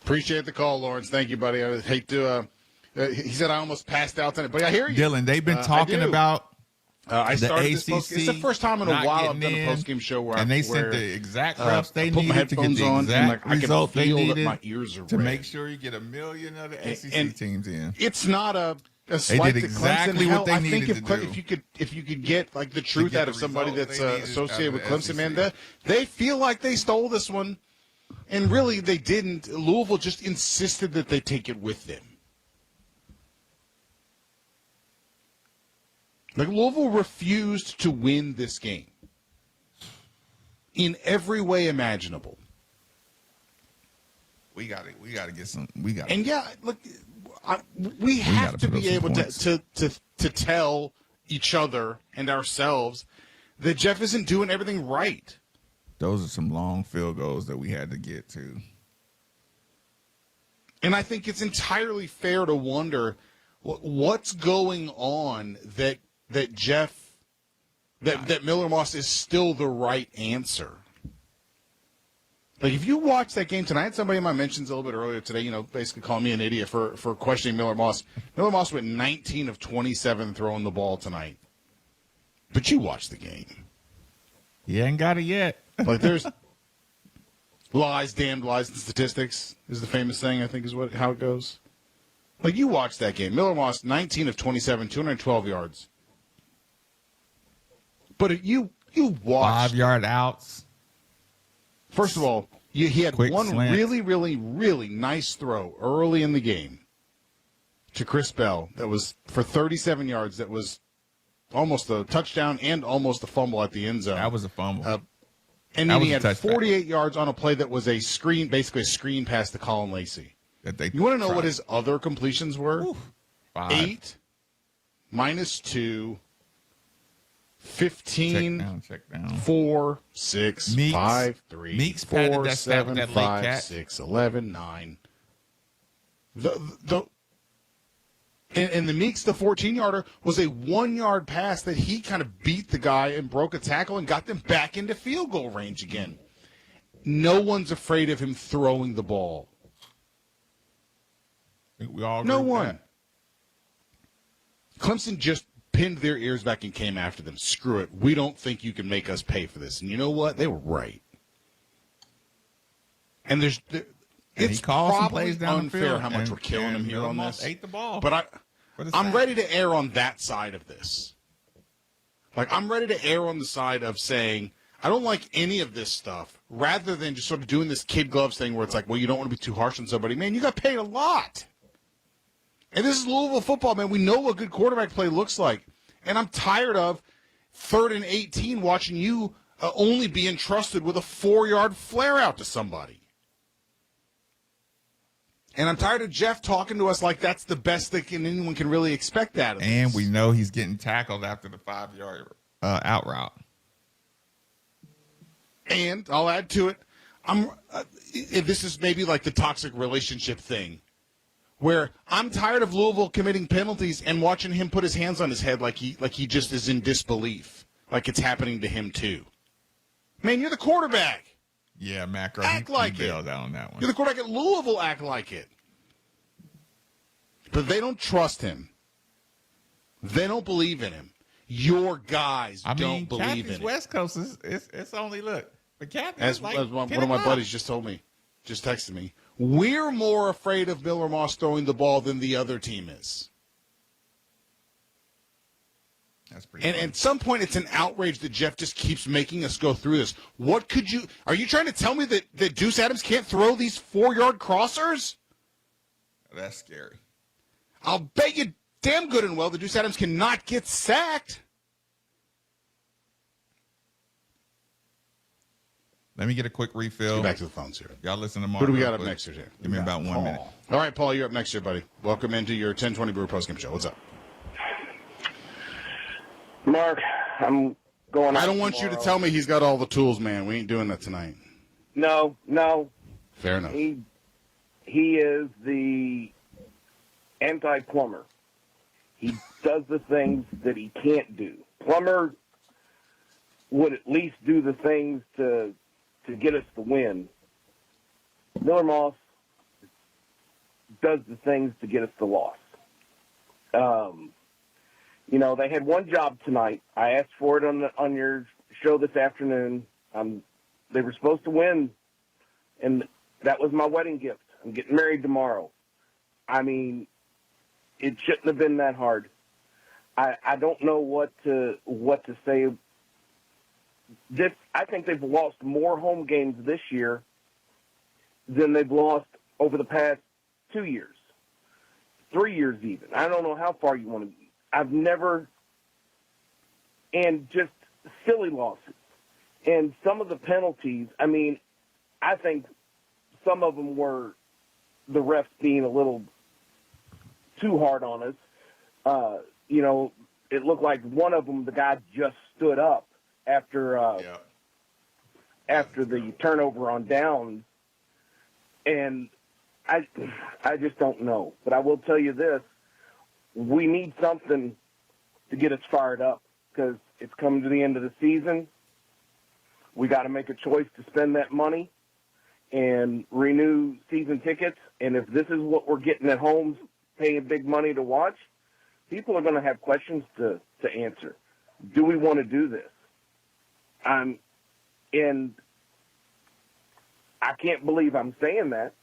Appreciate the call, Lawrence. Thank you, buddy. I hate to. He said I almost passed out tonight, but I hear you, Dylan. They've been talking about. I the started ACC. this it's the first time in a not while I've getting done a in, post game show where and they sent the exact refs they I put my needed to get headphones the on, and, exact I can result they feel that needed my ears are to red. make sure you get 1 million of the SEC teams in. It's not a slight did to exactly Clemson. what Hell, they I think needed to do. if you could get like the truth get out the of somebody result that's they needed associated out with of the Clemson, man, SEC. they feel like they stole this one, and really they didn't. Louisville just insisted that they take it with them. Like Louisville refused to win this game in every way imaginable. We got to get some. We got. And yeah, look, we have gotta to put be up able some to tell each other and ourselves that Jeff isn't doing everything right. Those are some long field goals that we had to get to. And I think it's entirely fair to wonder what's going on that Jeff, that Miller Moss is still the right answer. Like, if you watch that game tonight, I had somebody in my mentions a little bit earlier today, basically calling me an idiot for questioning Miller Moss. Miller Moss went 19 of 27 throwing the ball tonight. But you watch the game. He ain't got it yet. Like, there's lies, damned lies, and statistics is the famous saying, I think is how it goes. Like, you watch that game. Miller Moss, 19 of 27, 212 yards. But you watch 5-yard outs. First of all, he had Quick one slant. really, really, really nice throw early in the game to Chris Bell that was for 37 yards. That was almost a touchdown and almost a fumble at the end zone. That was a fumble. And that then he was a had touchback. 48 yards on a play that was basically a screen pass to Colin Lacey. That they You want to know tried. what his other completions were? 5. 8 minus 2, 15, Check down. 4, 6, Meeks. 5, 3, Meeks padded 4, that stat 7, with that late 5, cat. 6, 11, 9. And the Meeks, the 14-yarder, was a 1-yard pass that he kind of beat the guy and broke a tackle and got them back into field goal range again. No one's afraid of him throwing the ball. I think we all agree No with one. that. Clemson just pinned their ears back and came after them. Screw it. We don't think you can make us pay for this. And you know what? They were right. And And it's he called some probably plays down the unfair field, how much and- we're killing and him here Miller on Moss this. ate the ball. But For the I'm sack. ready to err on that side of this. Like, I'm ready to err on the side of saying, I don't like any of this stuff, rather than just sort of doing this kid gloves thing where it's like, well, you don't want to be too harsh on somebody. Man, you got paid a lot. And this is Louisville football, man. We know what good quarterback play looks like. And I'm tired of 3rd and 18 watching you only be entrusted with a 4-yard flare out to somebody. And I'm tired of Jeff talking to us like that's the best that anyone can really expect out of us. And we know he's getting tackled after the 5-yard out route. And I'll add to it, this is maybe like the toxic relationship thing, where I'm tired of Louisville committing penalties and watching him put his hands on his head like he just is in disbelief, like it's happening to him too. Man, you're the quarterback. Yeah, Macro. Act like he it. bailed out on that one. You're the quarterback at Louisville. Act like it. But they don't trust him. They don't believe in him. Your guys don't believe Kathy's in him. West Coast it's only look. But Kathy, As one of my buddies just told me, just texted me, we're more afraid of Miller Moss throwing the ball than the other team is. That's pretty. And at some point, it's an outrage that Jeff just keeps making us go through this. Are you trying to tell me that Deuce Adams can't throw these 4-yard crossers? That's scary. I'll bet you damn good and well that Deuce Adams cannot get sacked. Let me get a quick refill. Get back to the phones here. Y'all listen to Mark. Who do we real got up quick. next here? Give me about 1 minute. All right, Paul, you're up next here, buddy. Welcome into your 1020 Brewer postgame show. What's up? Mark, I'm going. I don't want you to tell me he's got all the tools, man. We ain't doing that tonight. No. Fair enough. He is the anti-plumber. He does the things that he can't do. Plumber would at least do the things to get us the win. Miller Moss does the things to get us the loss. They had one job tonight. I asked for it on your show this afternoon. They were supposed to win, and that was my wedding gift. I'm getting married tomorrow. I mean, it shouldn't have been that hard. I don't know what to say. I think they've lost more home games this year than they've lost over the past 2 years, 3 years even. I don't know how far you want to. I've never, and just silly losses. And some of the penalties, I mean, I think some of them were the refs being a little too hard on us. It looked like one of them, the guy just stood up after the turnover on downs. And I just don't know. But I will tell you this. We need something to get us fired up because it's coming to the end of the season. We got to make a choice to spend that money and renew season tickets. And if this is what we're getting at home, paying big money to watch, people are going to have questions to answer. Do we want to do this? And I can't believe I'm saying that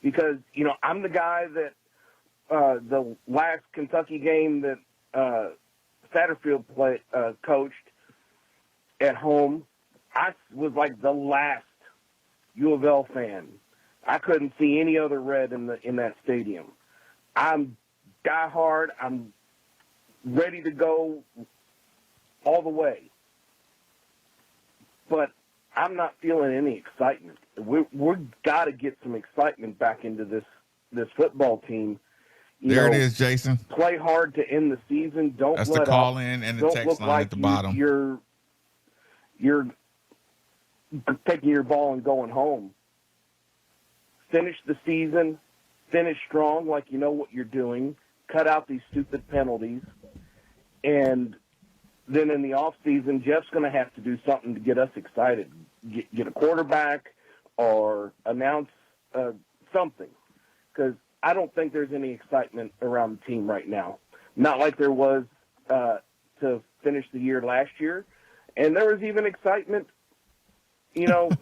because, I'm the guy that the last Kentucky game that Satterfield coached at home, I was like the last U of L fan. I couldn't see any other red in that stadium. I'm diehard. I'm ready to go all the way. But I'm not feeling any excitement. We've got to get some excitement back into this football team. There it is, Jason. Play hard to end the season. That's the call in and the text line at the bottom. You're taking your ball and going home. Finish the season. Finish strong like you know what you're doing. Cut out these stupid penalties. And then in the off season, Jeff's going to have to do something to get us excited. Get a quarterback or announce something. Because I don't think there's any excitement around the team right now. Not like there was to finish the year last year. And there was even excitement, to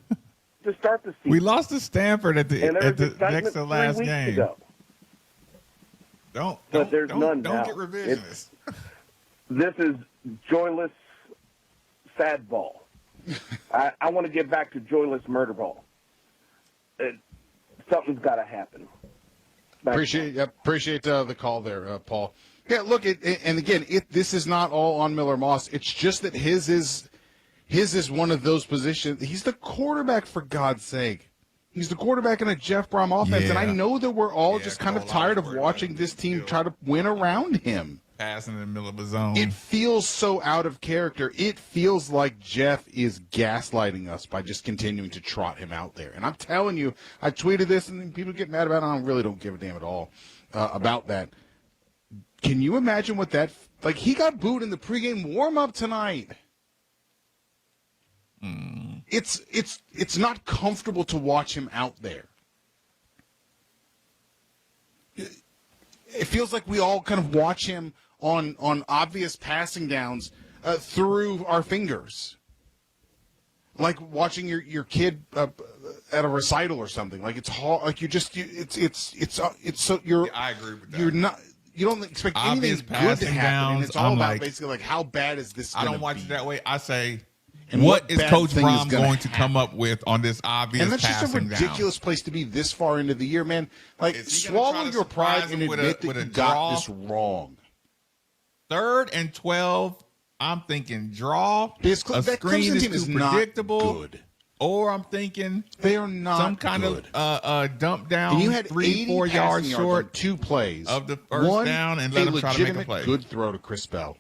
start the season. We lost to Stanford at the next to last 3 weeks game. ago. Don't But there's none don't now. get revisionist. This is joyless, sad ball. I want to get back to joyless murder ball. Something's got to happen. Appreciate the call there, Paul. Yeah, look, and again, this is not all on Miller Moss. It's just that his is one of those positions. He's the quarterback, for God's sake. He's the quarterback in a Jeff Brom offense, and I know that we're all just kind of tired of watching this team try to win around him. Passing in the middle of a zone. It feels so out of character. It feels like Jeff is gaslighting us by just continuing to trot him out there. And I'm telling you, I tweeted this, and people get mad about it. I really don't give a damn at all about that. Can you imagine what that – like, he got booed in the pregame warm-up tonight. It's not comfortable to watch him out there. It feels like we all kind of watch him on obvious passing downs through our fingers, like watching your kid at a recital or something. Like it's hard. Like it's so you're. I agree with that. You're not. You don't expect Obvious anything good to passing happen. And downs, it's all I'm about like, basically like how bad is this? I don't gonna watch be? it that way. I say, And what is bad Coach thing Brom gonna going to happen? come up with on this obvious And that's just a passing ridiculous place to be this far into the year, man. Like, Is he gonna try swallow to your pride surprise and him with admit a that you draw? got this wrong. 3rd and 12. I'm thinking draw. That A screen Clemson is team is too not predictable. good. or I'm thinking They are not some kind good. of dump down. And you had 3-4 yards yards short on 2 plays of the first down and let him try to make a legitimate play. Good throw to Chris Bell.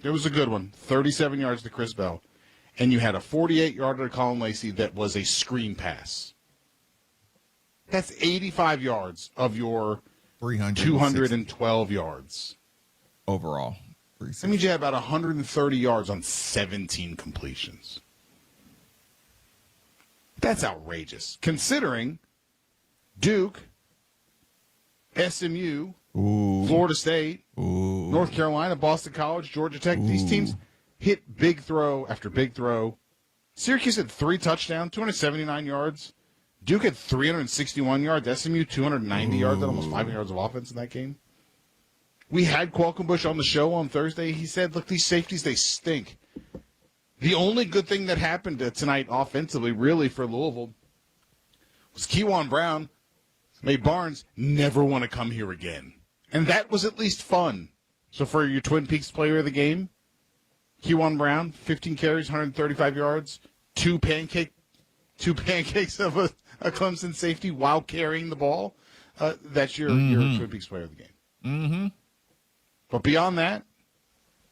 It was a good one. 37 yards to Chris Bell. And you had a 48-yarder to Colin Lacey that was a screen pass. That's 85 yards of your 212 yards. Overall. That means you had about 130 yards on 17 completions. That's outrageous. Considering Duke, SMU, Florida State, North Carolina, Boston College, Georgia Tech, these teams hit big throw after big throw. Syracuse had 3 touchdowns, 279 yards. Duke had 361 yards. SMU 290 yards, almost 5 yards of offense in that game. We had Qualkenbush on the show on Thursday. He said, look, these safeties, they stink. The only good thing that happened tonight offensively, really, for Louisville was Kejuan Brown made Barnes never want to come here again. And that was at least fun. So for your Twin Peaks player of the game, Kejuan Brown, 15 carries, 135 yards, two pancakes of a Clemson safety while carrying the ball. That's your Twin Peaks player of the game. Mm-hmm. But beyond that,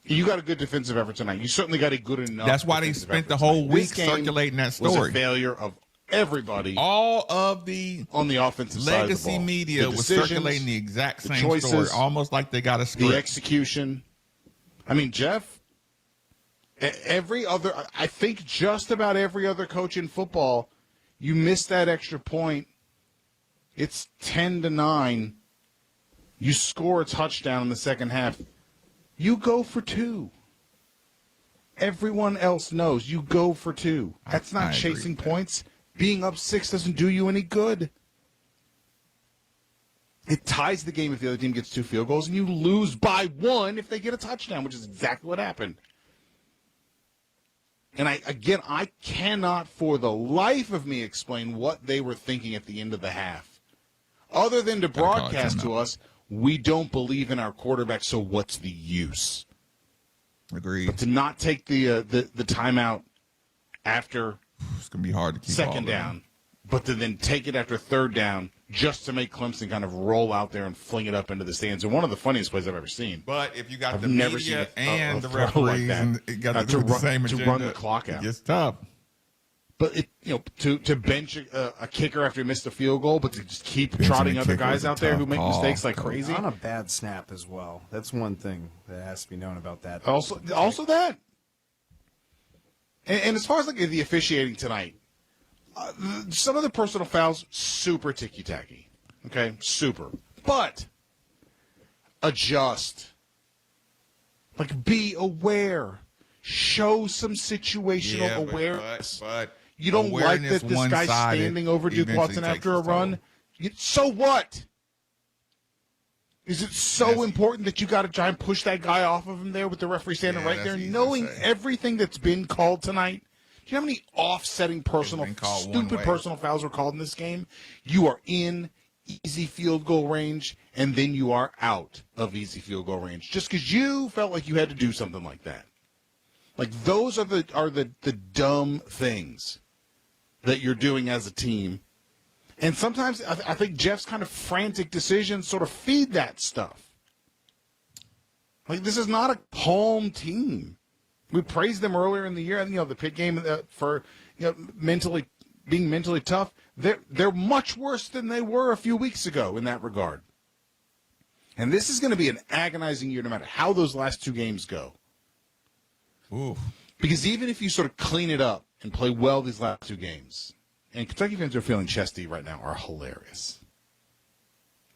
you got a good defensive effort tonight. You certainly got a good enough. That's why they spent the whole week circulating that story. Was a failure of everybody. All of the on the offensive side of the legacy ball. media was circulating the exact same choices, story, almost like they got a script. The execution. I mean, Jeff, I think just about every other coach in football, you miss that extra point. It's 10-9. You score a touchdown in the second half. You go for 2. Everyone else knows you go for 2. That's not chasing points. Being up 6 doesn't do you any good. It ties the game if the other team gets 2 field goals, and you lose by 1 if they get a touchdown, which is exactly what happened. And I cannot for the life of me explain what they were thinking at the end of the half. Other than to broadcast to us, we don't believe in our quarterback, so what's the use? Agreed. But to not take the timeout after it's going to be hard to keep second down, but to then take it after third down just to make Clemson kind of roll out there and fling it up into the stands. And one of the funniest plays I've ever seen. But if you got I've the never media seen and a the throw referees like that. and it got to to do the same to agenda, run the clock out. It's tough. But to bench a kicker after he missed a field goal, but to just keep trotting other guys out there who make mistakes like crazy. On a bad snap as well. That's one thing that has to be known about that. Also that. And as far as like the officiating tonight, some of the personal fouls super ticky-tacky. Okay, super. But adjust. Like, be aware. Show some situational awareness. But you don't like that this guy's one-sided standing over Duke Watson after a run? So what? Is it so important that you got to try and push that guy off of him there with the referee standing right there, knowing everything that's been called tonight? Do you know how many offsetting stupid personal fouls were called in this game? You are in easy field goal range, and then you are out of easy field goal range just because you felt like you had to do something like that. Like, those are the dumb things that you're doing as a team. And sometimes I think Jeff's kind of frantic decisions sort of feed that stuff. Like, this is not a calm team. We praised them earlier in the year, and the Pitt game for being mentally tough. They're much worse than they were a few weeks ago in that regard. And this is going to be an agonizing year, no matter how those last 2 games go. Ooh. Because even if you sort of clean it up and play well these last 2 games, and Kentucky fans are feeling chesty right now, are hilarious.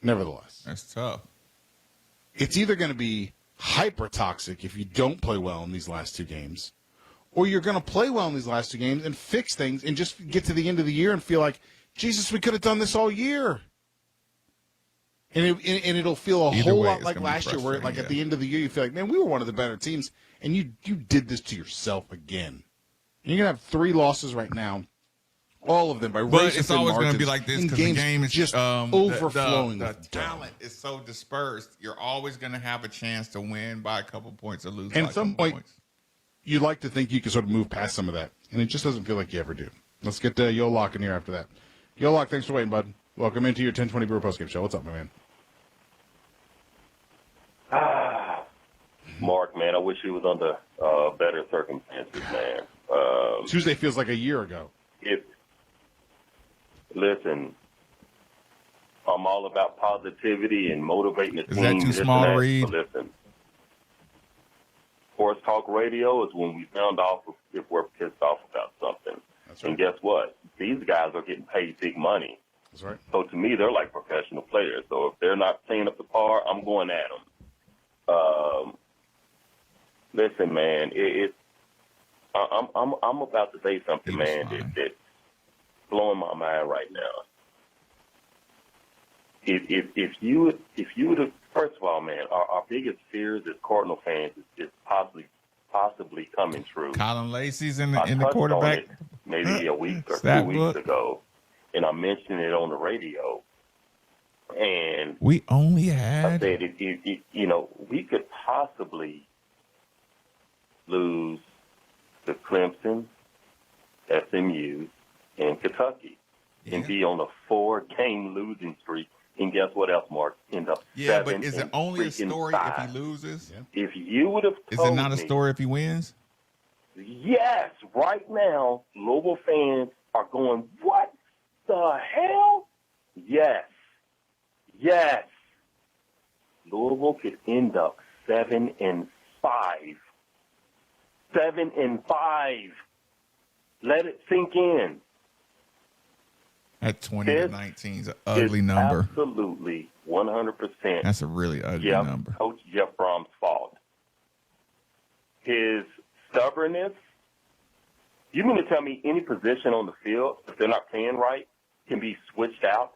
Nevertheless, that's tough. It's either going to be hyper toxic if you don't play well in these last 2 games, or you're going to play well in these last 2 games and fix things and just get to the end of the year and feel like, Jesus, we could have done this all year. And it'll feel a whole lot like last year, where at the end of the year you feel like, man, we were one of the better teams, and you did this to yourself again. And you're going to have 3 losses right now, all of them by but races it's and always going to be margins, like this and because the game is just overflowing. The talent is so dispersed. You're always going to have a chance to win by a couple points or lose and by a couple points. You'd like to think you can sort of move past some of that and it just doesn't feel like you ever do. Let's get Yo Lock in here after that. Yo Lock, thanks for waiting, bud. Welcome into your 1020 Brewer Postgame Show. What's up, my man? Mark, man, I wish he was under better circumstances, man. Tuesday feels like a year ago. Listen, I'm all about positivity and motivating the team. Is that too small to read? So listen, Sports Talk Radio is when we sound off if we're pissed off about something. That's right. And guess what? These guys are getting paid big money. That's right. So to me, they're like professional players. So if they're not playing up to par, I'm going at them. Listen, man, I'm about to say something, man, that's blowing my mind right now. If you would, first of all, man, our biggest fears as Cardinal fans is possibly coming true. Colin Lacey's in I the touched quarterback. on it maybe a week or Stat 2 weeks book. ago, and I mentioned it on the radio. And We only I had said, we could possibly lose to Clemson, SMU, and Kentucky, and be on a 4-game losing streak. And guess what else, Mark? End up 7 but is it and only a freaking story 5. if he loses? Yeah. If you would have Is told it not a me, story if he wins? yes, right now, Louisville fans are going, what the hell? Yes. Louisville could end up 7-5. 7-5. Let it sink in. At 20-19 is an ugly number. Absolutely, 100%. That's a really ugly number. Coach Jeff Brom's fault. His stubbornness. You mean to tell me any position on the field, if they're not playing right, can be switched out?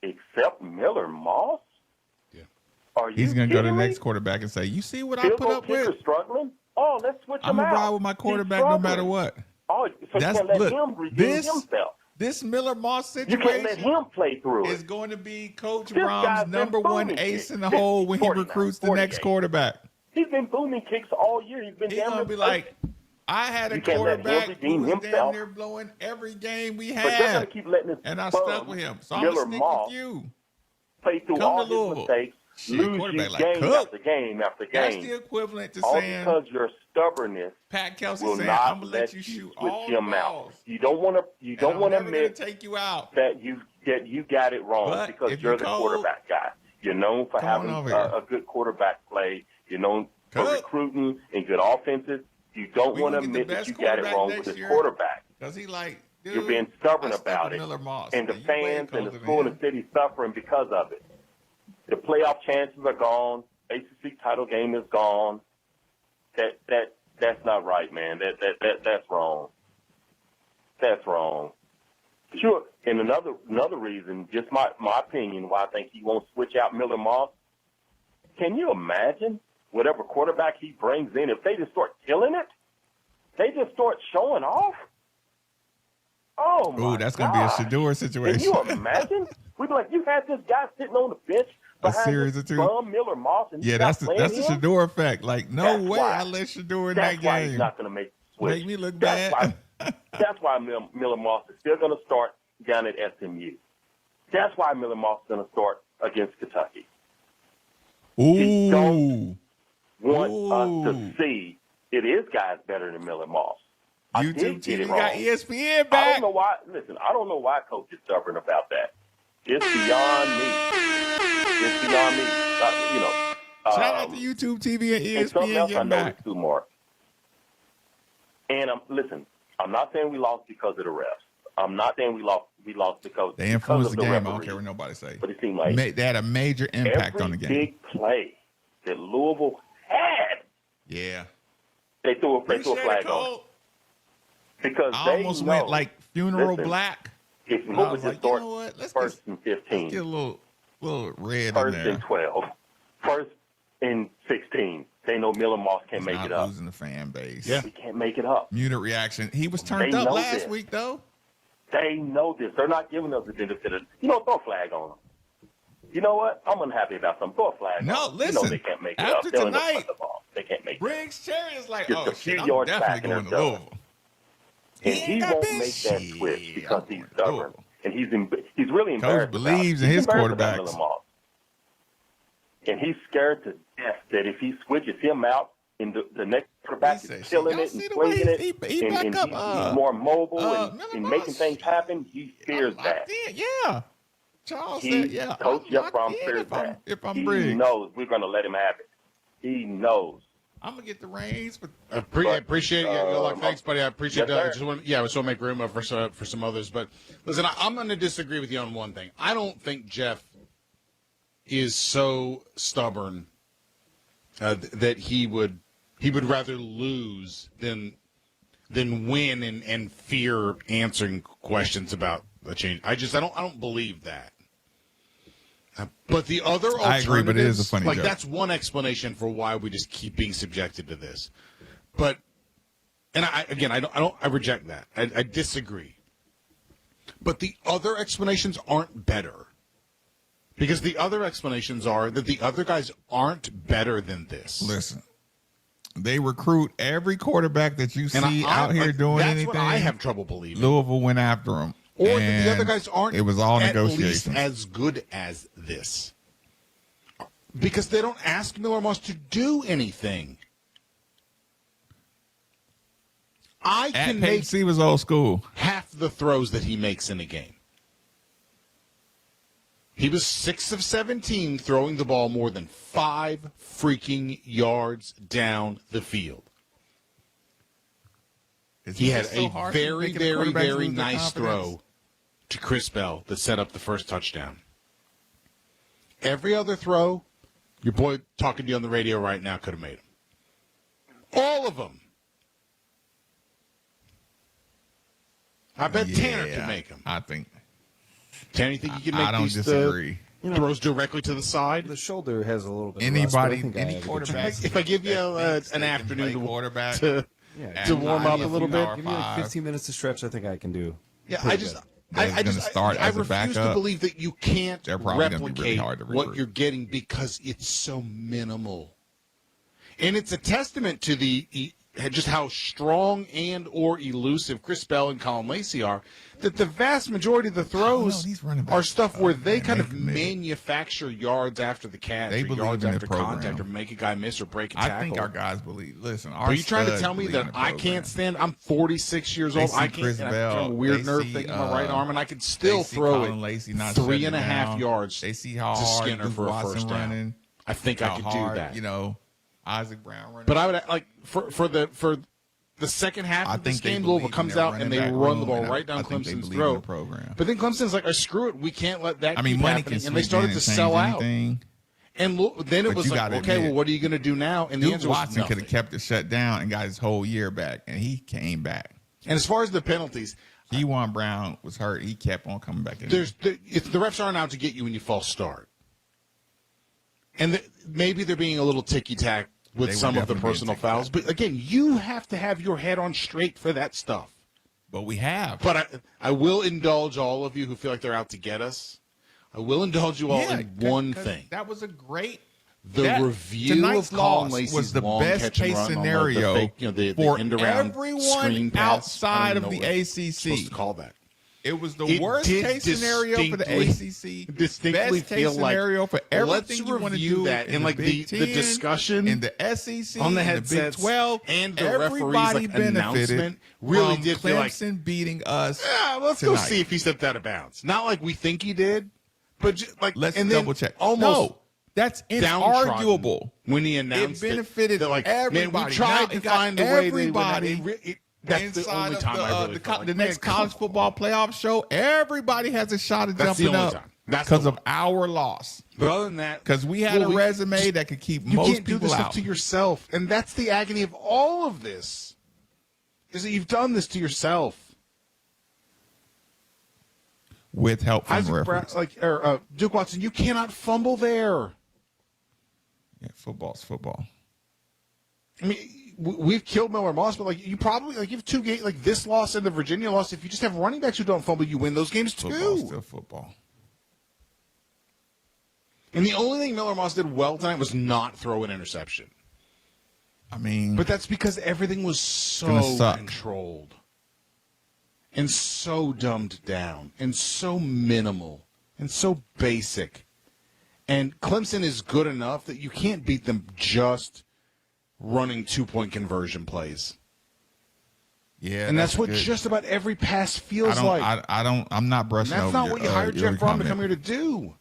Except Miller Moss? Yeah. Are you He's going to go to the kidding me? next quarterback and say, you see what I Field put goal up with? kicker struggling? Oh, let's switch I'm him going to out. ride with my He's quarterback no matter struggling. what. Oh, so you can't let him redeem himself. This Miller Moss You can't let situation him play through is it. going to be Coach This guy's Brom's been number one booming ace kicks. in the hole when he 49, recruits the 48. next quarterback. He's been booming kicks all year. He's been He's damn going to near be like, I had a You can't let him quarterback who redeem was damn himself. near blowing every game we But they're going to had. keep letting this And I bum, stuck with him. So I'm Miller going to stick Moss, with you. play through Come all to Louisville. his mistakes, Shit, lose you quarterback like game Cook. after game after That's game. the equivalent to All saying because your stubbornness Pat Kelsey will saying, not I'm going to let you shoot switch all the him out. balls. You don't want to. You don't want to I'm never going admit to take you out. that you got it wrong But because if you're you're the cold, quarterback guy. You're known for come having on over here. a good quarterback play. You're known for Cook. recruiting and good offenses. You don't We want to gonna get the admit that best you got it quarterback wrong next with this year. quarterback. Because he like, dude, You're being stubborn I stuck about with it. Miller Moss. And the You way fans and colder the than school and him. the city suffering because of it. The playoff chances are gone. ACC title game is gone. That's not right, man. That's wrong. That's wrong. Sure. And another reason, just my opinion, why I think he won't switch out Miller Moss. Can you imagine whatever quarterback he brings in, if they just start killing it? They just start showing off? Oh, my Ooh, that's going to be a gosh. Shador situation. Can you imagine? We'd be like, you had this guy sitting on the bench A behind series this of two. bum Miller Moss, and Yeah, he's that's not the playing him? Shador effect. Like, no That's way why. I let Shador in That's that why game. he's not going to make the switch. Make me look That's bad. That's why Miller Moss is still going to start down at SMU. That's why Miller Moss is going to start against Kentucky. He Ooh. don't want us Ooh. to see it is guys better than Miller Moss. I YouTube did get TV it got wrong. ESPN I back. don't know why. Listen, I don't know why Coach is stubborn about that. It's beyond me. It's beyond me. Shout out to YouTube TV and And something ESPN else I getting back. noticed too, Mark. And listen, I'm not saying we lost because of the refs. I'm not saying we lost because They influenced of the game. I don't referee. care what nobody say. But it seemed like They had a major impact every on the game. big play that Louisville had, Yeah. they threw a Appreciate it, flag on. Cole. Because I they almost know, went like funeral listen, black. if And I Louisville was just like, you start know what? Let's first and 15, get a little red in first there. and 12, first and 16, they know Miller Moss can't He's make not it up. losing the fan base. Yeah. We can't make it up. Muted reaction. He was turned They up know last this. week, though. They know this. They're not giving us the benefit of, throw a flag on them. You know what? I'm unhappy about something. Throw a flag No, on them. listen, they can't make it after up. They'll end up tonight, with the ball. They can't make it up. Briggs Cherry is like, Just oh, a few shit, I'm yards back definitely and going to they're done. Louisville. And he won't make that switch because he's stubborn. And he's really embarrassed. Coach believes in his quarterbacks. And he's scared to death that if he switches him out, and the next quarterback is killing it and swinging it, and he's more mobile and making things happen, he fears that. Yeah. Charles said, yeah. Coach Jeff Brom fears that. He knows we're going to let him have it. He knows. I'm gonna get the reins, but appreciate it. Thanks, buddy. I appreciate that. I just want to make room for some others. But listen, I'm going to disagree with you on one thing. I don't think Jeff is so stubborn that he would rather lose than win and fear answering questions about a change. I don't believe that. But the other alternatives, I agree, but it is a funny joke. That's one explanation for why we just keep being subjected to this. But, and I reject that. I disagree. But the other explanations aren't better. Because the other explanations are that the other guys aren't better than this. Listen, they recruit every quarterback that you see out here doing that's anything. What I have trouble believing. Louisville went after him. Or that the other guys aren't it was all at negotiations. least as good as this. Because they don't ask Miller Moss to do anything. I can make he was old school. half the throws that he makes in a game. He was 6 of 17 throwing the ball more than 5 freaking yards down the field. He had a very, very, very nice throw to Chris Bell that set up the first touchdown. Every other throw, your boy talking to you on the radio right now could have made him. All of them. I bet Tanner could make them. I think. Tanner, you think you can make these disagree. Throws directly to the side? The shoulder has a little bit any of quarterback. If I give you an afternoon to warm up a little bit, give me like 15 minutes to stretch. I think I can do. Yeah, I refuse to believe that you can't replicate what you're getting because it's so minimal. And it's a testament to just how strong and or elusive Chris Bell and Colin Lacey are, that the vast majority of the throws are stuff where they kind of manufacture yards after the catch, or yards after contact, or make a guy miss or break a tackle. I think our guys believe. Listen, are you trying to tell me that I can't stand? I'm 46 years old. I can't stand a weird nerve thing in my right arm, and I can still throw it 3.5 yards they see how to hard Skinner for a first down. running. I think I could do that. Isaac Brown running. But I would like for the second half of this game, Louisville comes out and they run the ball right down Clemson's throat. But then Clemson's like, screw it, we can't let that keep happening. And they started to sell out. And then it was like, okay, well, what are you going to do now? And the answer was Watson could have kept it shut down and got his whole year back, and he came back. And as far as the penalties, Dewan Brown was hurt. He kept on coming back in. The refs aren't out to get you when you false start. And maybe they're being a little ticky-tack with some of the personal fouls. But, again, you have to have your head on straight for that stuff. But we have. But I will indulge all of you who feel like they're out to get us. I will indulge you all in one thing. That was a great review of Colin Lacey's was the long best catch and case run scenario on the for end-around everyone outside of the ACC. Supposed to call that. It was the worst case scenario for the ACC. Distinctly best case scenario for everything you want to do that in like the discussion in the SEC, on the headsets, Big 12, and the everybody referee's announcement really did feel like Clemson beating us. Yeah, let's go see if he stepped out of bounds. Not like we think he did, but let's double check. Almost. No, that's inarguable. When he announced it benefited everybody. Man, we tried to find a way. Everybody. That's the only time I really felt like, the next college football playoff show, everybody has a shot at jumping up because of our loss. But other than that, because we had a resume that could keep most people out. You can't do this stuff to yourself, and that's the agony of all of this. Is that you've done this to yourself with help from referees. Duke Watson, you cannot fumble there. Yeah, football's football. I mean, we've killed Miller Moss, but you probably you have 2 games like this loss and the Virginia loss. If you just have running backs who don't fumble, you win those games too. Football's still football. And the only thing Miller Moss did well tonight was not throw an interception. I mean, but that's because everything was so controlled. and so dumbed down and so minimal and so basic. And Clemson is good enough that you can't beat them just running 2-point conversion plays. Yeah, And that's what good. just about every pass feels like. I'm not brushing And that's over not what you hired your Jeff Brom to comment. come here to do.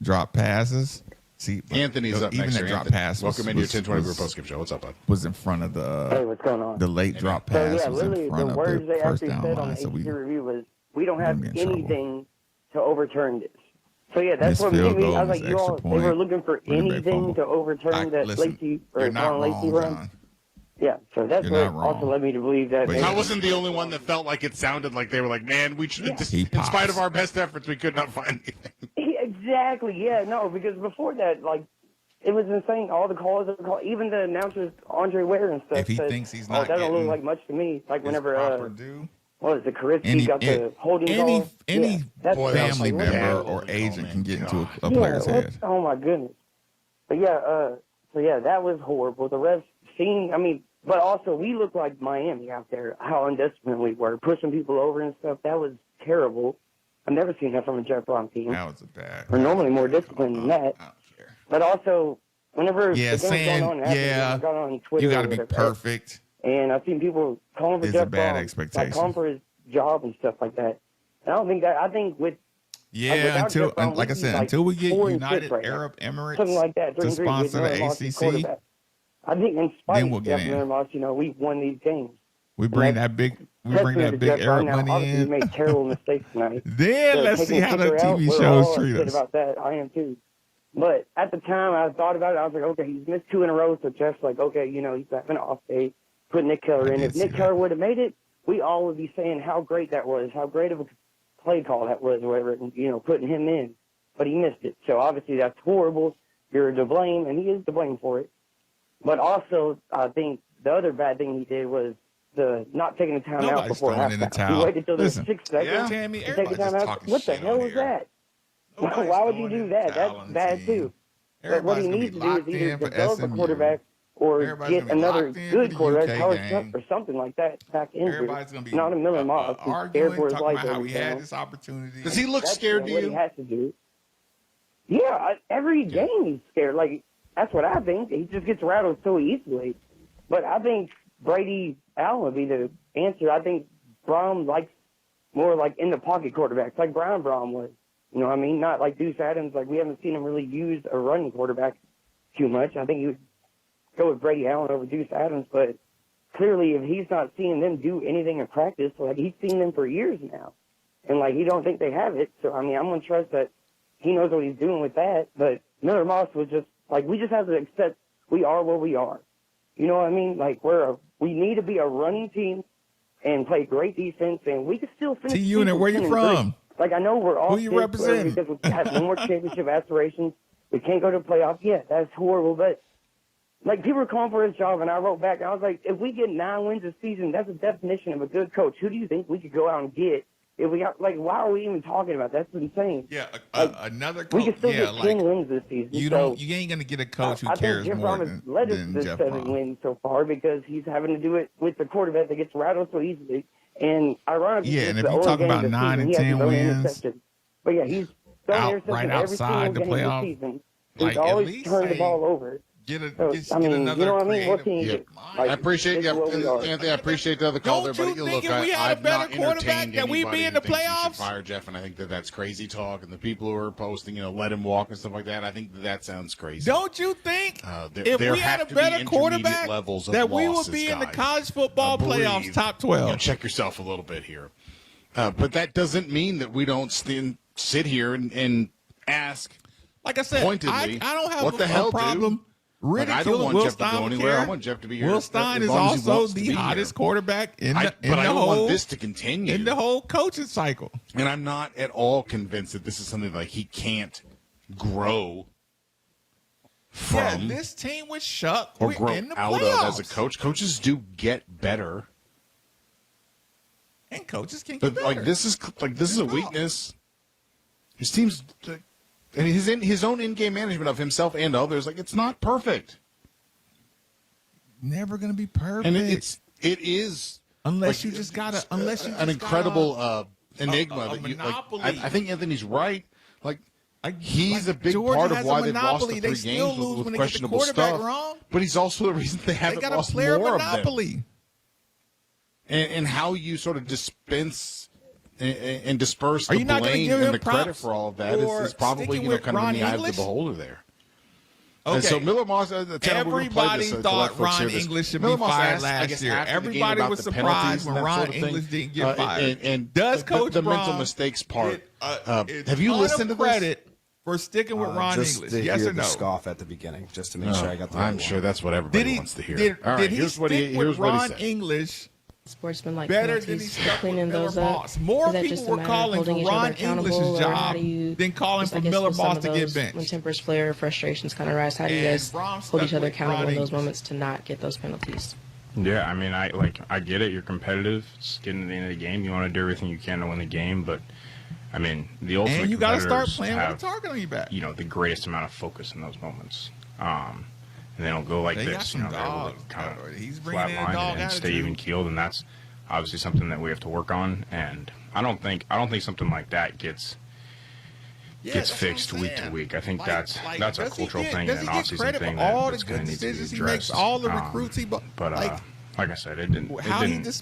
Drop passes. See, Anthony's up even next the here. drop Anthony, pass welcome was- into your was- 1020 Group was- postgame show. What's up, bud? Was in front of the Hey, what's going on? the late drop pass was in front the of words the they first actually down said on line. the So HQ review was, we don't have gonna be in trouble. anything to overturn this. So yeah, that's Missed what field made me. I goal, was like, missed you all, extra they were point, looking for running back anything fumble. to overturn that Listen, Lacey you're or not Lacey wrong, run. John. Yeah, so that's You're what not wrong. also led me to believe that. But maybe- I wasn't the only one that felt like it sounded like they were like, man, we should. He In spite pops. of our best efforts, we could not find anything. Exactly. Yeah. No, because before that, like, it was insane. All the calls, even the announcers, Andre Ware and stuff. If he said, thinks he's "Oh, not that don't look getting like much to me." Like his whenever proper due, what was it? Karitsky got the holding call. any Yeah, that's Boy, that was family like bad member holding or call, agent man. can get into God. a player's yeah, head. Oh my goodness. But yeah, so yeah, that was horrible. The refs seeing, I mean, but also we looked like Miami out there. How undisciplined we were, pushing people over and stuff. That was terrible. I've never seen that from a Jeff Brom team. That was a bad. We're normally more disciplined than that. I don't care. But also, whenever Yeah, the game saying, was going on, yeah, I got on Twitter. You got or to be whatever, perfect. And I've seen people calling for It's a Jeff bad Brom, expectation. like calling for his job and stuff like that. And I don't think that. I think with Yeah, without until Jeff Brom, like I we'd be said, like until we get 4-6 United right now. Arab Emirates something like that, to 3-3 with sponsor the Miller Moss as ACC, quarterback. I think in spite then of we'll get Jeff in. Miller Moss, we've won these games. we bring that big Testament to Jeff Brom. Arab Now, money obviously, we in. made terrible mistakes tonight. Then So let's taking see how the kicker out, TV we're shows all treat upset us. about that. I am too. But at the time, I thought about it. I was like, okay, he's missed 2 in a row. So Jeff's like, okay, he's having an off day. Put Nick Keller I in. did If see Nick that. Keller would have made it, we all would be saying how great that was, how great of a play call that was, or whatever, and, putting him in. But he missed it. So obviously that's horrible. You're to blame, and he is to blame for it. But also, I think the other bad thing he did was the not taking the time out Nobody's before throwing in the halftime. towel. He waited till the Listen, 6 seconds yeah, Tammy, to take the everybody's time just out. talking What the shit hell on was here. that? Nobody's Why would you throwing do in that? the towel That's on bad the too. team. But what Everybody's he gonna needs be to do is locked either in for develop a SMU. quarterback or Everybody's get gonna be another locked in good for the quarterback, UK Howard game. Shuck or something like that back in here. Everybody's gonna be Not a Miller Moss. He's scared arguing, for his talking life about how every we time. had this opportunity. Does he look That's scared to what you? he has to do. Yeah, every game he's scared. Like, that's what I think. He just gets rattled so easily. But I think Brady Allen would be the answer. I think Brom likes more like in the pocket quarterbacks, like Brian Brom was. You know what I mean? Not like Deuce Adams. Like, we haven't seen him really use a running quarterback too much. I think he would go with Brady Allen over Deuce Adams. But clearly, if he's not seeing them do anything in practice, like, he's seen them for years now. And, like, he don't think they have it. So, I mean, I'm going to trust that he knows what he's doing with that. But Miller Moss was just, like, we just have to accept we are where we are. You know what I mean? Like, we need to be a running team and play great defense, and we can still finish. T-Unit, where you 10-3. from? Like, I know we're all Who you pissed representing? because we have no more championship aspirations. We can't go to the playoffs. Yeah, that's horrible. But, like, people were calling for his job, and I wrote back, and I was like, if we get 9 wins this season, that's the definition of a good coach. Who do you think we could go out and get? If we got, like, why are we even talking about that? That's insane. Yeah, Like, another coach. we can still yeah, get like 10 wins this season. you ain't gonna get a coach who I cares think Jeff more Brom has than, led us than to Jeff 7 Brom. wins so far because he's having to do it with the quarterback that gets rattled so easily. And ironically, Yeah, it's and if the you only talk game about this 9 season, and he hasn't 10 thrown an wins, interception. But yeah, he's thrown out- interception right every outside single the game playoff, this season. like, He's at always least turned the say, ball over. Get So, get I mean, another you know what I mean? What can you creative do? mind. Like, I appreciate this is what we are. Anthony. I appreciate the other call there, Don't but you look, think if we had a I've better not quarterback entertained that we'd be anybody in the who thinks he should playoffs? fire Jeff, and I think that that's crazy talk. And the people who are posting, let him walk and stuff like that, I think that sounds crazy. Don't you think there if we had have a to be better intermediate quarterback levels of that we would losses, be in the guys. college football playoffs Breathe. top 12? Check yourself a little bit here. But that doesn't mean that we don't sit here and ask. Like I said, pointedly, I don't have what the a hell, problem dude? Like, I don't ridiculing want Will Jeff to go Stein. anywhere. I want Jeff to be here. Will Stein as is long as he also wants to the be hottest here. quarterback in But the I don't whole want this to continue. in the whole coaching cycle. And I'm not at all convinced that this is something like he can't grow from this team was Shuck. or We're grow in the out playoffs. of as a coach. Coaches do get better, and coaches can get but better. this is a weakness. His team's, and his own in-game management of himself and others, it's not perfect. Never going to be perfect. And it is Unless you just got an incredible enigma. a monopoly. I think Anthony's right. He's a big Georgia part of has why a they've lost monopoly. the They 3 still games lose with when they get the questionable quarterback stuff. wrong. But he's also the reason they haven't got a lost player more monopoly. of them. And how you sort of dispense and disperse the blame and the credit for all of that is probably kind of in the eye of the beholder there. Okay. And so Miller Moss, everybody thought Ron English should be fired last year. Everybody was surprised when Ron English didn't get fired. And does Coach the Braun mental mistakes part? Have you listened to credit for sticking with Ron just English? To Yes hear or no? the scoff at the beginning, just to make sure I got the right I'm one. sure that's what everybody wants to hear. Did he stick with Ron said. English sportsmanlike better than he penalties, stuck cleaning with Miller those up? Moss? More Is that people just a were matter of calling holding for each other Ron accountable, English's or how job do you, than calling just, for I guess, Miller with some Moss of to get those, benched. when tempers flare, frustrations kind of rise, how do you And guys Braun hold each stuck other with accountable Ron in those English. moments to not get those penalties? Yeah, I mean, I get it. You're competitive. It's getting to the end of the game. You want to do everything you can to win the game, but I mean, the ultimate And you got to start competitors playing have, with a target on your back. the greatest amount of focus in those moments. And they don't go like They got this. some They're able dogs. to kind of He's bringing in a flatline dog and stay attitude. even keeled, and that's obviously something that we have to work on. And I don't think something like that gets fixed week to week. I think that's a cultural thing and an off-season thing that's going to need to be He makes addressed. all the recruits. But like I said, it didn't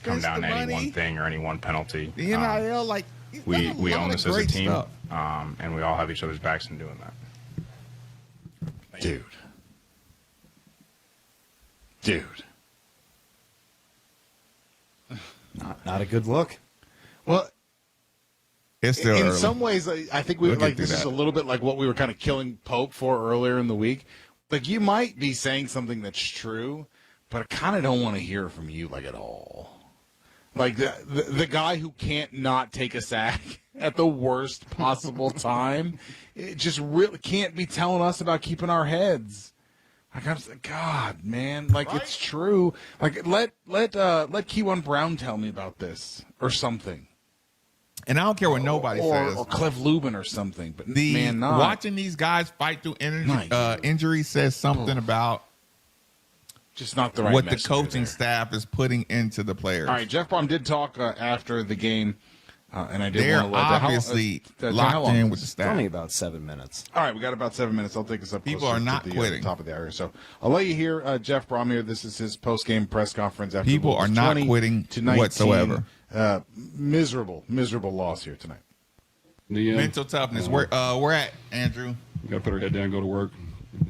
come down to any one thing or any one penalty. The NIL, We own this as a team, stuff. and we all have each other's backs in doing that. Dude. Not a good look. Well, it's still in early. some ways, I think We'll get this through is that. a little bit like what we were kind of killing Pope for earlier in the week. Like, you might be saying something that's true, but I kind of don't want to hear from you at all. Like the guy who can't not take a sack at the worst possible time, it just really can't be telling us about keeping our heads. Like, I'm just, God, man, it's true. Like, let Kewan Brown tell me about this or something. And I don't care what nobody says. Or Clef Lubin or something. But man, not. Watching these guys fight through injury says something about just not the right what the messenger coaching there. staff is putting into the players. All right, Jeff Brom did talk after the game, and I did They're want to let obviously how locked long in was with the it? staff. Only about 7 minutes. All right, we got about 7 minutes. I'll take us up. People closer are not to the quitting. top of the hour. So I'll let you hear Jeff Brom here. This is his post-game press conference. After People the are not 20 quitting to 19. whatsoever. Miserable loss here tonight. Mental toughness. Where at, Andrew? We got to put our head down, go to work,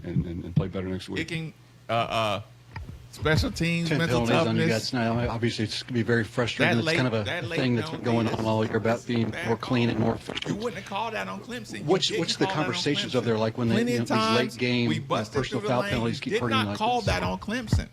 and play better next week. Kicking, special teams, 10 mental penalties on you toughness. guys tonight. Obviously, it's going to be very frustrating. It's kind of a thing that's been going on all year about being more clean and more efficient. You wouldn't have called that on Clemson. What's the conversations over there like when they, Plenty of these times late game we busted personal through the foul lane. penalties You keep did hurting not like call this? that on Clemson.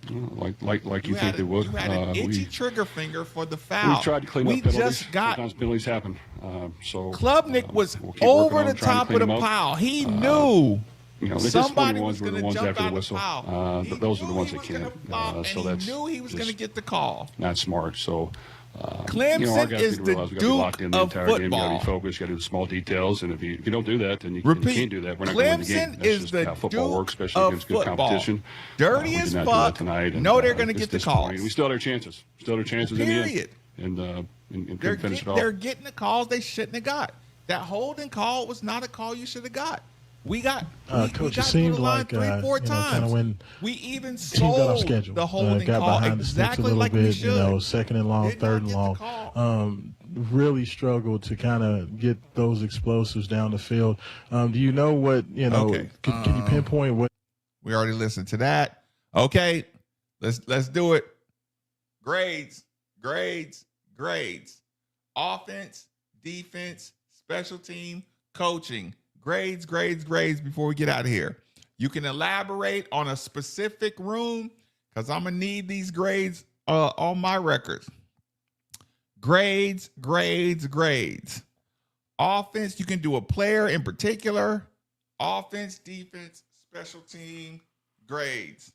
Like you think they would. You had an itchy trigger finger for the foul. We tried to clean we up penalties. just got Sometimes penalties happen. Klubnik was we'll keep working over on the trying to top clean of the them up. pile. He knew. The Somebody disappointing was ones were going the to ones jump after the out of the whistle. foul. He Those are the knew ones he that was gonna can't. flop, and So he that's knew he was going to just get the call. not smart. So, Clemson our guys is need to the realize we got to be locked in the Duke entire of game. You got to football. be focused. You got to do the small details. And if you don't do that, then you Repeat. can't do that. We're not going to win the game. Clemson That's is just the how football Duke works, especially of against good football. competition. Dirty We as did not do fuck. that tonight. And, Know they're going to it's get the disappointing. calls. We still had our chances. Still had our chances Period. in the end. And They're couldn't finish it off. They're getting the calls they shouldn't have got. That holding call was not a call you should have got. We got Coach, we it got seemed to the line like 3-4 kind times. of when We even team got off sold schedule, the holding got call behind the sticks a exactly little like we bit, should. second and long, Did third not and get long. the call. Really struggled to kind of get those explosives down the field. Do you know what, Okay. Can you pinpoint what? We already listened to that. Okay, let's do it. Grades. Offense, defense, special team, coaching. Grades before we get out of here. You can elaborate on a specific room because I'm going to need these grades on my records. Grades. Offense, you can do a player in particular. Offense, defense, special team, grades.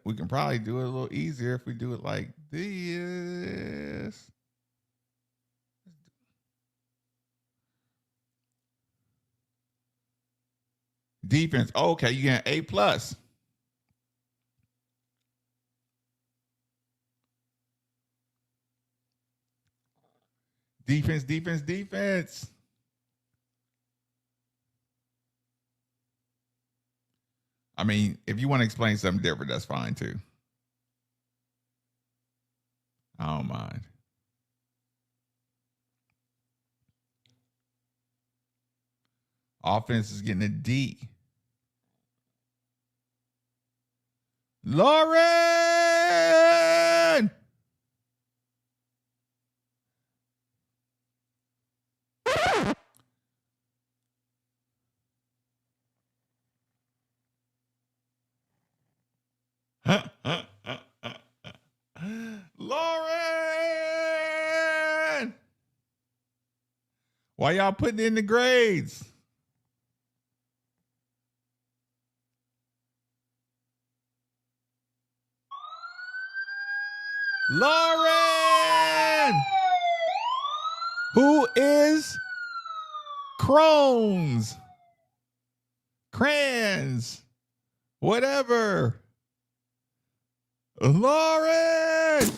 We can probably do it a little easier if we do it like this. Defense. Okay, you get an A+. Defense, defense, defense. I mean, if you want to explain something different, that's fine too. I don't mind. Offense is getting a D. Lauren! Lauren! Why y'all putting in the grades? Lauren! Who is Crohn's? Crayons? Whatever. Lauren!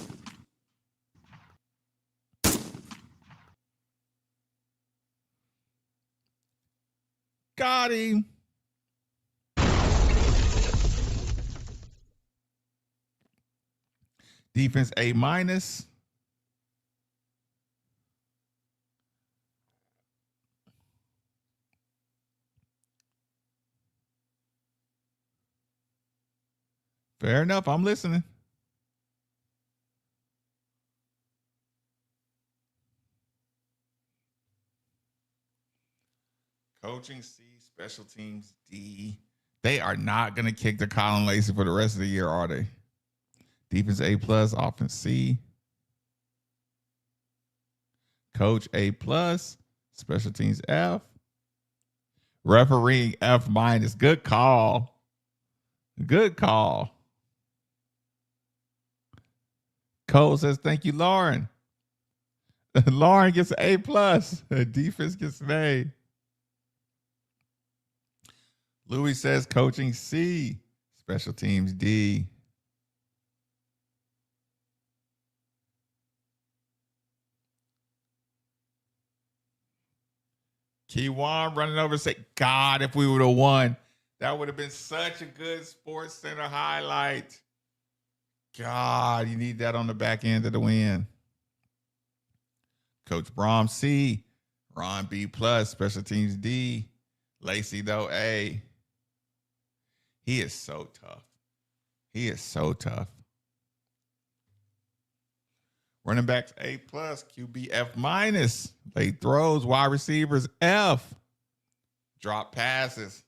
Got him. Defense A minus. Fair enough. I'm listening. Coaching C, special teams D. They are not going to kick the Colin Lacey for the rest of the year, are they? Defense A plus, offense C. Coach A plus, special teams F. Refereeing F minus. Good call. Good call. Cole says, thank you, Lauren. Lauren gets an A plus. Defense gets an A. Louis says coaching C. Special teams D. Keywan running over say, God, if we would have won, that would have been such a good Sports Center highlight. God, you need that on the back end of the win. Coach Brom C. Ron B plus, special teams D. Lacey though A. He is so tough. He is so tough. Running backs A plus, QB F minus. Late throws, wide receivers F. Drop passes.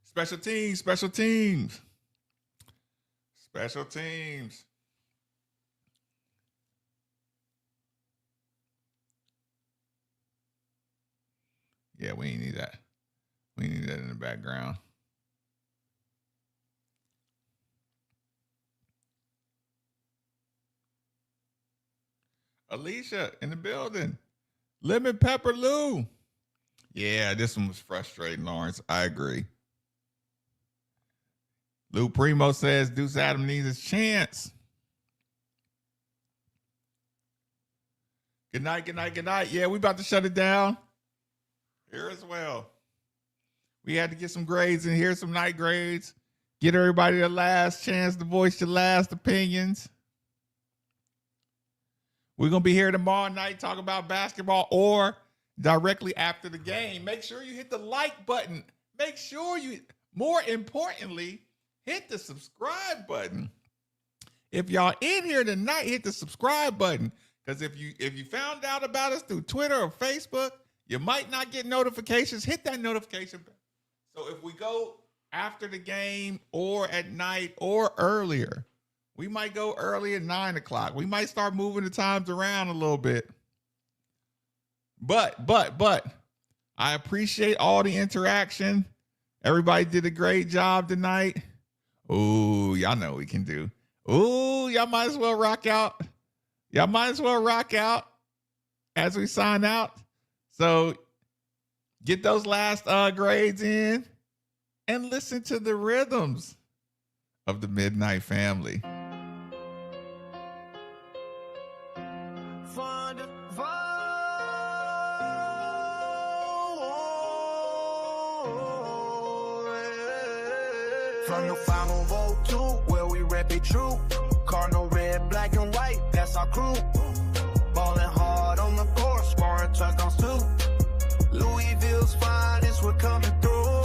Special teams, special teams. Special teams. Yeah, we ain't need that. We need that in the background. Alicia in the building. Lemon Pepper Lou. Yeah, this one was frustrating, Lawrence. I agree. Lou Primo says Deuce Adam needs his chance. Good night, good night, good night. Yeah, we about to shut it down. Here as well. We had to get some grades in here, some night grades. Get everybody the last chance to voice your last opinions. We're going to be here tomorrow night talking about basketball or directly after the game. Make sure you hit the like button. Make sure you, more importantly, hit the subscribe button. If y'all in here tonight, hit the subscribe button. Because if you found out about us through Twitter or Facebook, you might not get notifications. Hit that notification button. So if we go after the game or at night or earlier, we might go early at 9 o'clock. We might start moving the times around a little bit. But I appreciate all the interaction. Everybody did a great job tonight. Ooh, y'all know what we can do. Ooh, y'all might as well rock out. Y'all might as well rock out as we sign out. So get those last grades in and listen to the rhythms of the Midnight Family. From the 502, where we rep it true. Cardinal red, black and white, that's our crew. Ballin' hard on the court, scoring touchdowns too. Louisville's finest, we're coming through.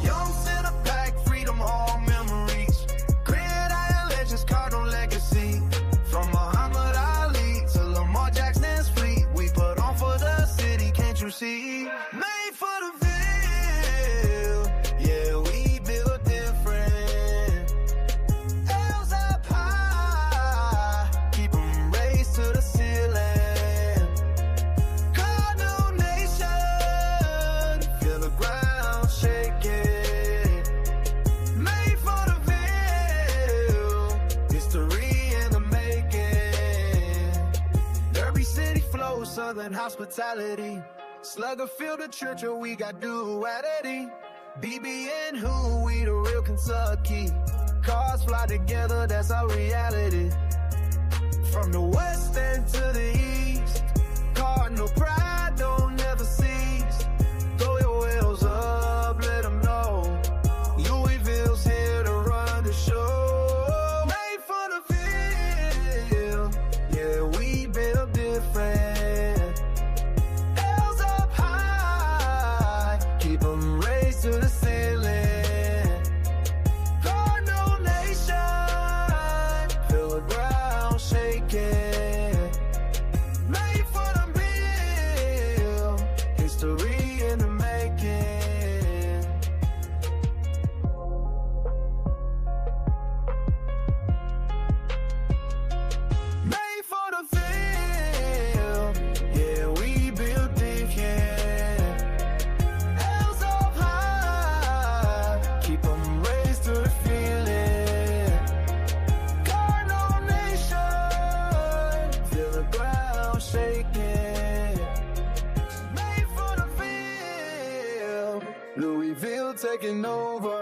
Young center pack, freedom, all memories. Gridiron legends, Cardinal legacy. From Muhammad Ali to Lamar Jackson's fleet, we put on for the city, can't you see? Made for the Ville, yeah, we built different. L's up high, keep 'em raised to the ceiling. Cardinal Nation, feel the ground shaking. Made for the Ville, history in the making. Derby City flow, Southern hospitality. Slugger feel the church, we got duality. BB and who, we the real Kentucky. Cars fly together, that's our reality. From the west end to the east, Cardinal pride don't never cease. Throw your wheels up, let them know. Louisville's here to run the show. Made for the field, yeah, we built different. L's up high, keep 'em raised to the ceiling. Cardinal Nation, feel the ground shaking. Made for the meal, history in the making. Made for the field, yeah, we built different. L's up high, keep 'em raised to the feeling. Cardinal Nation, feel the ground shaking. Made for the field, Louisville taking over.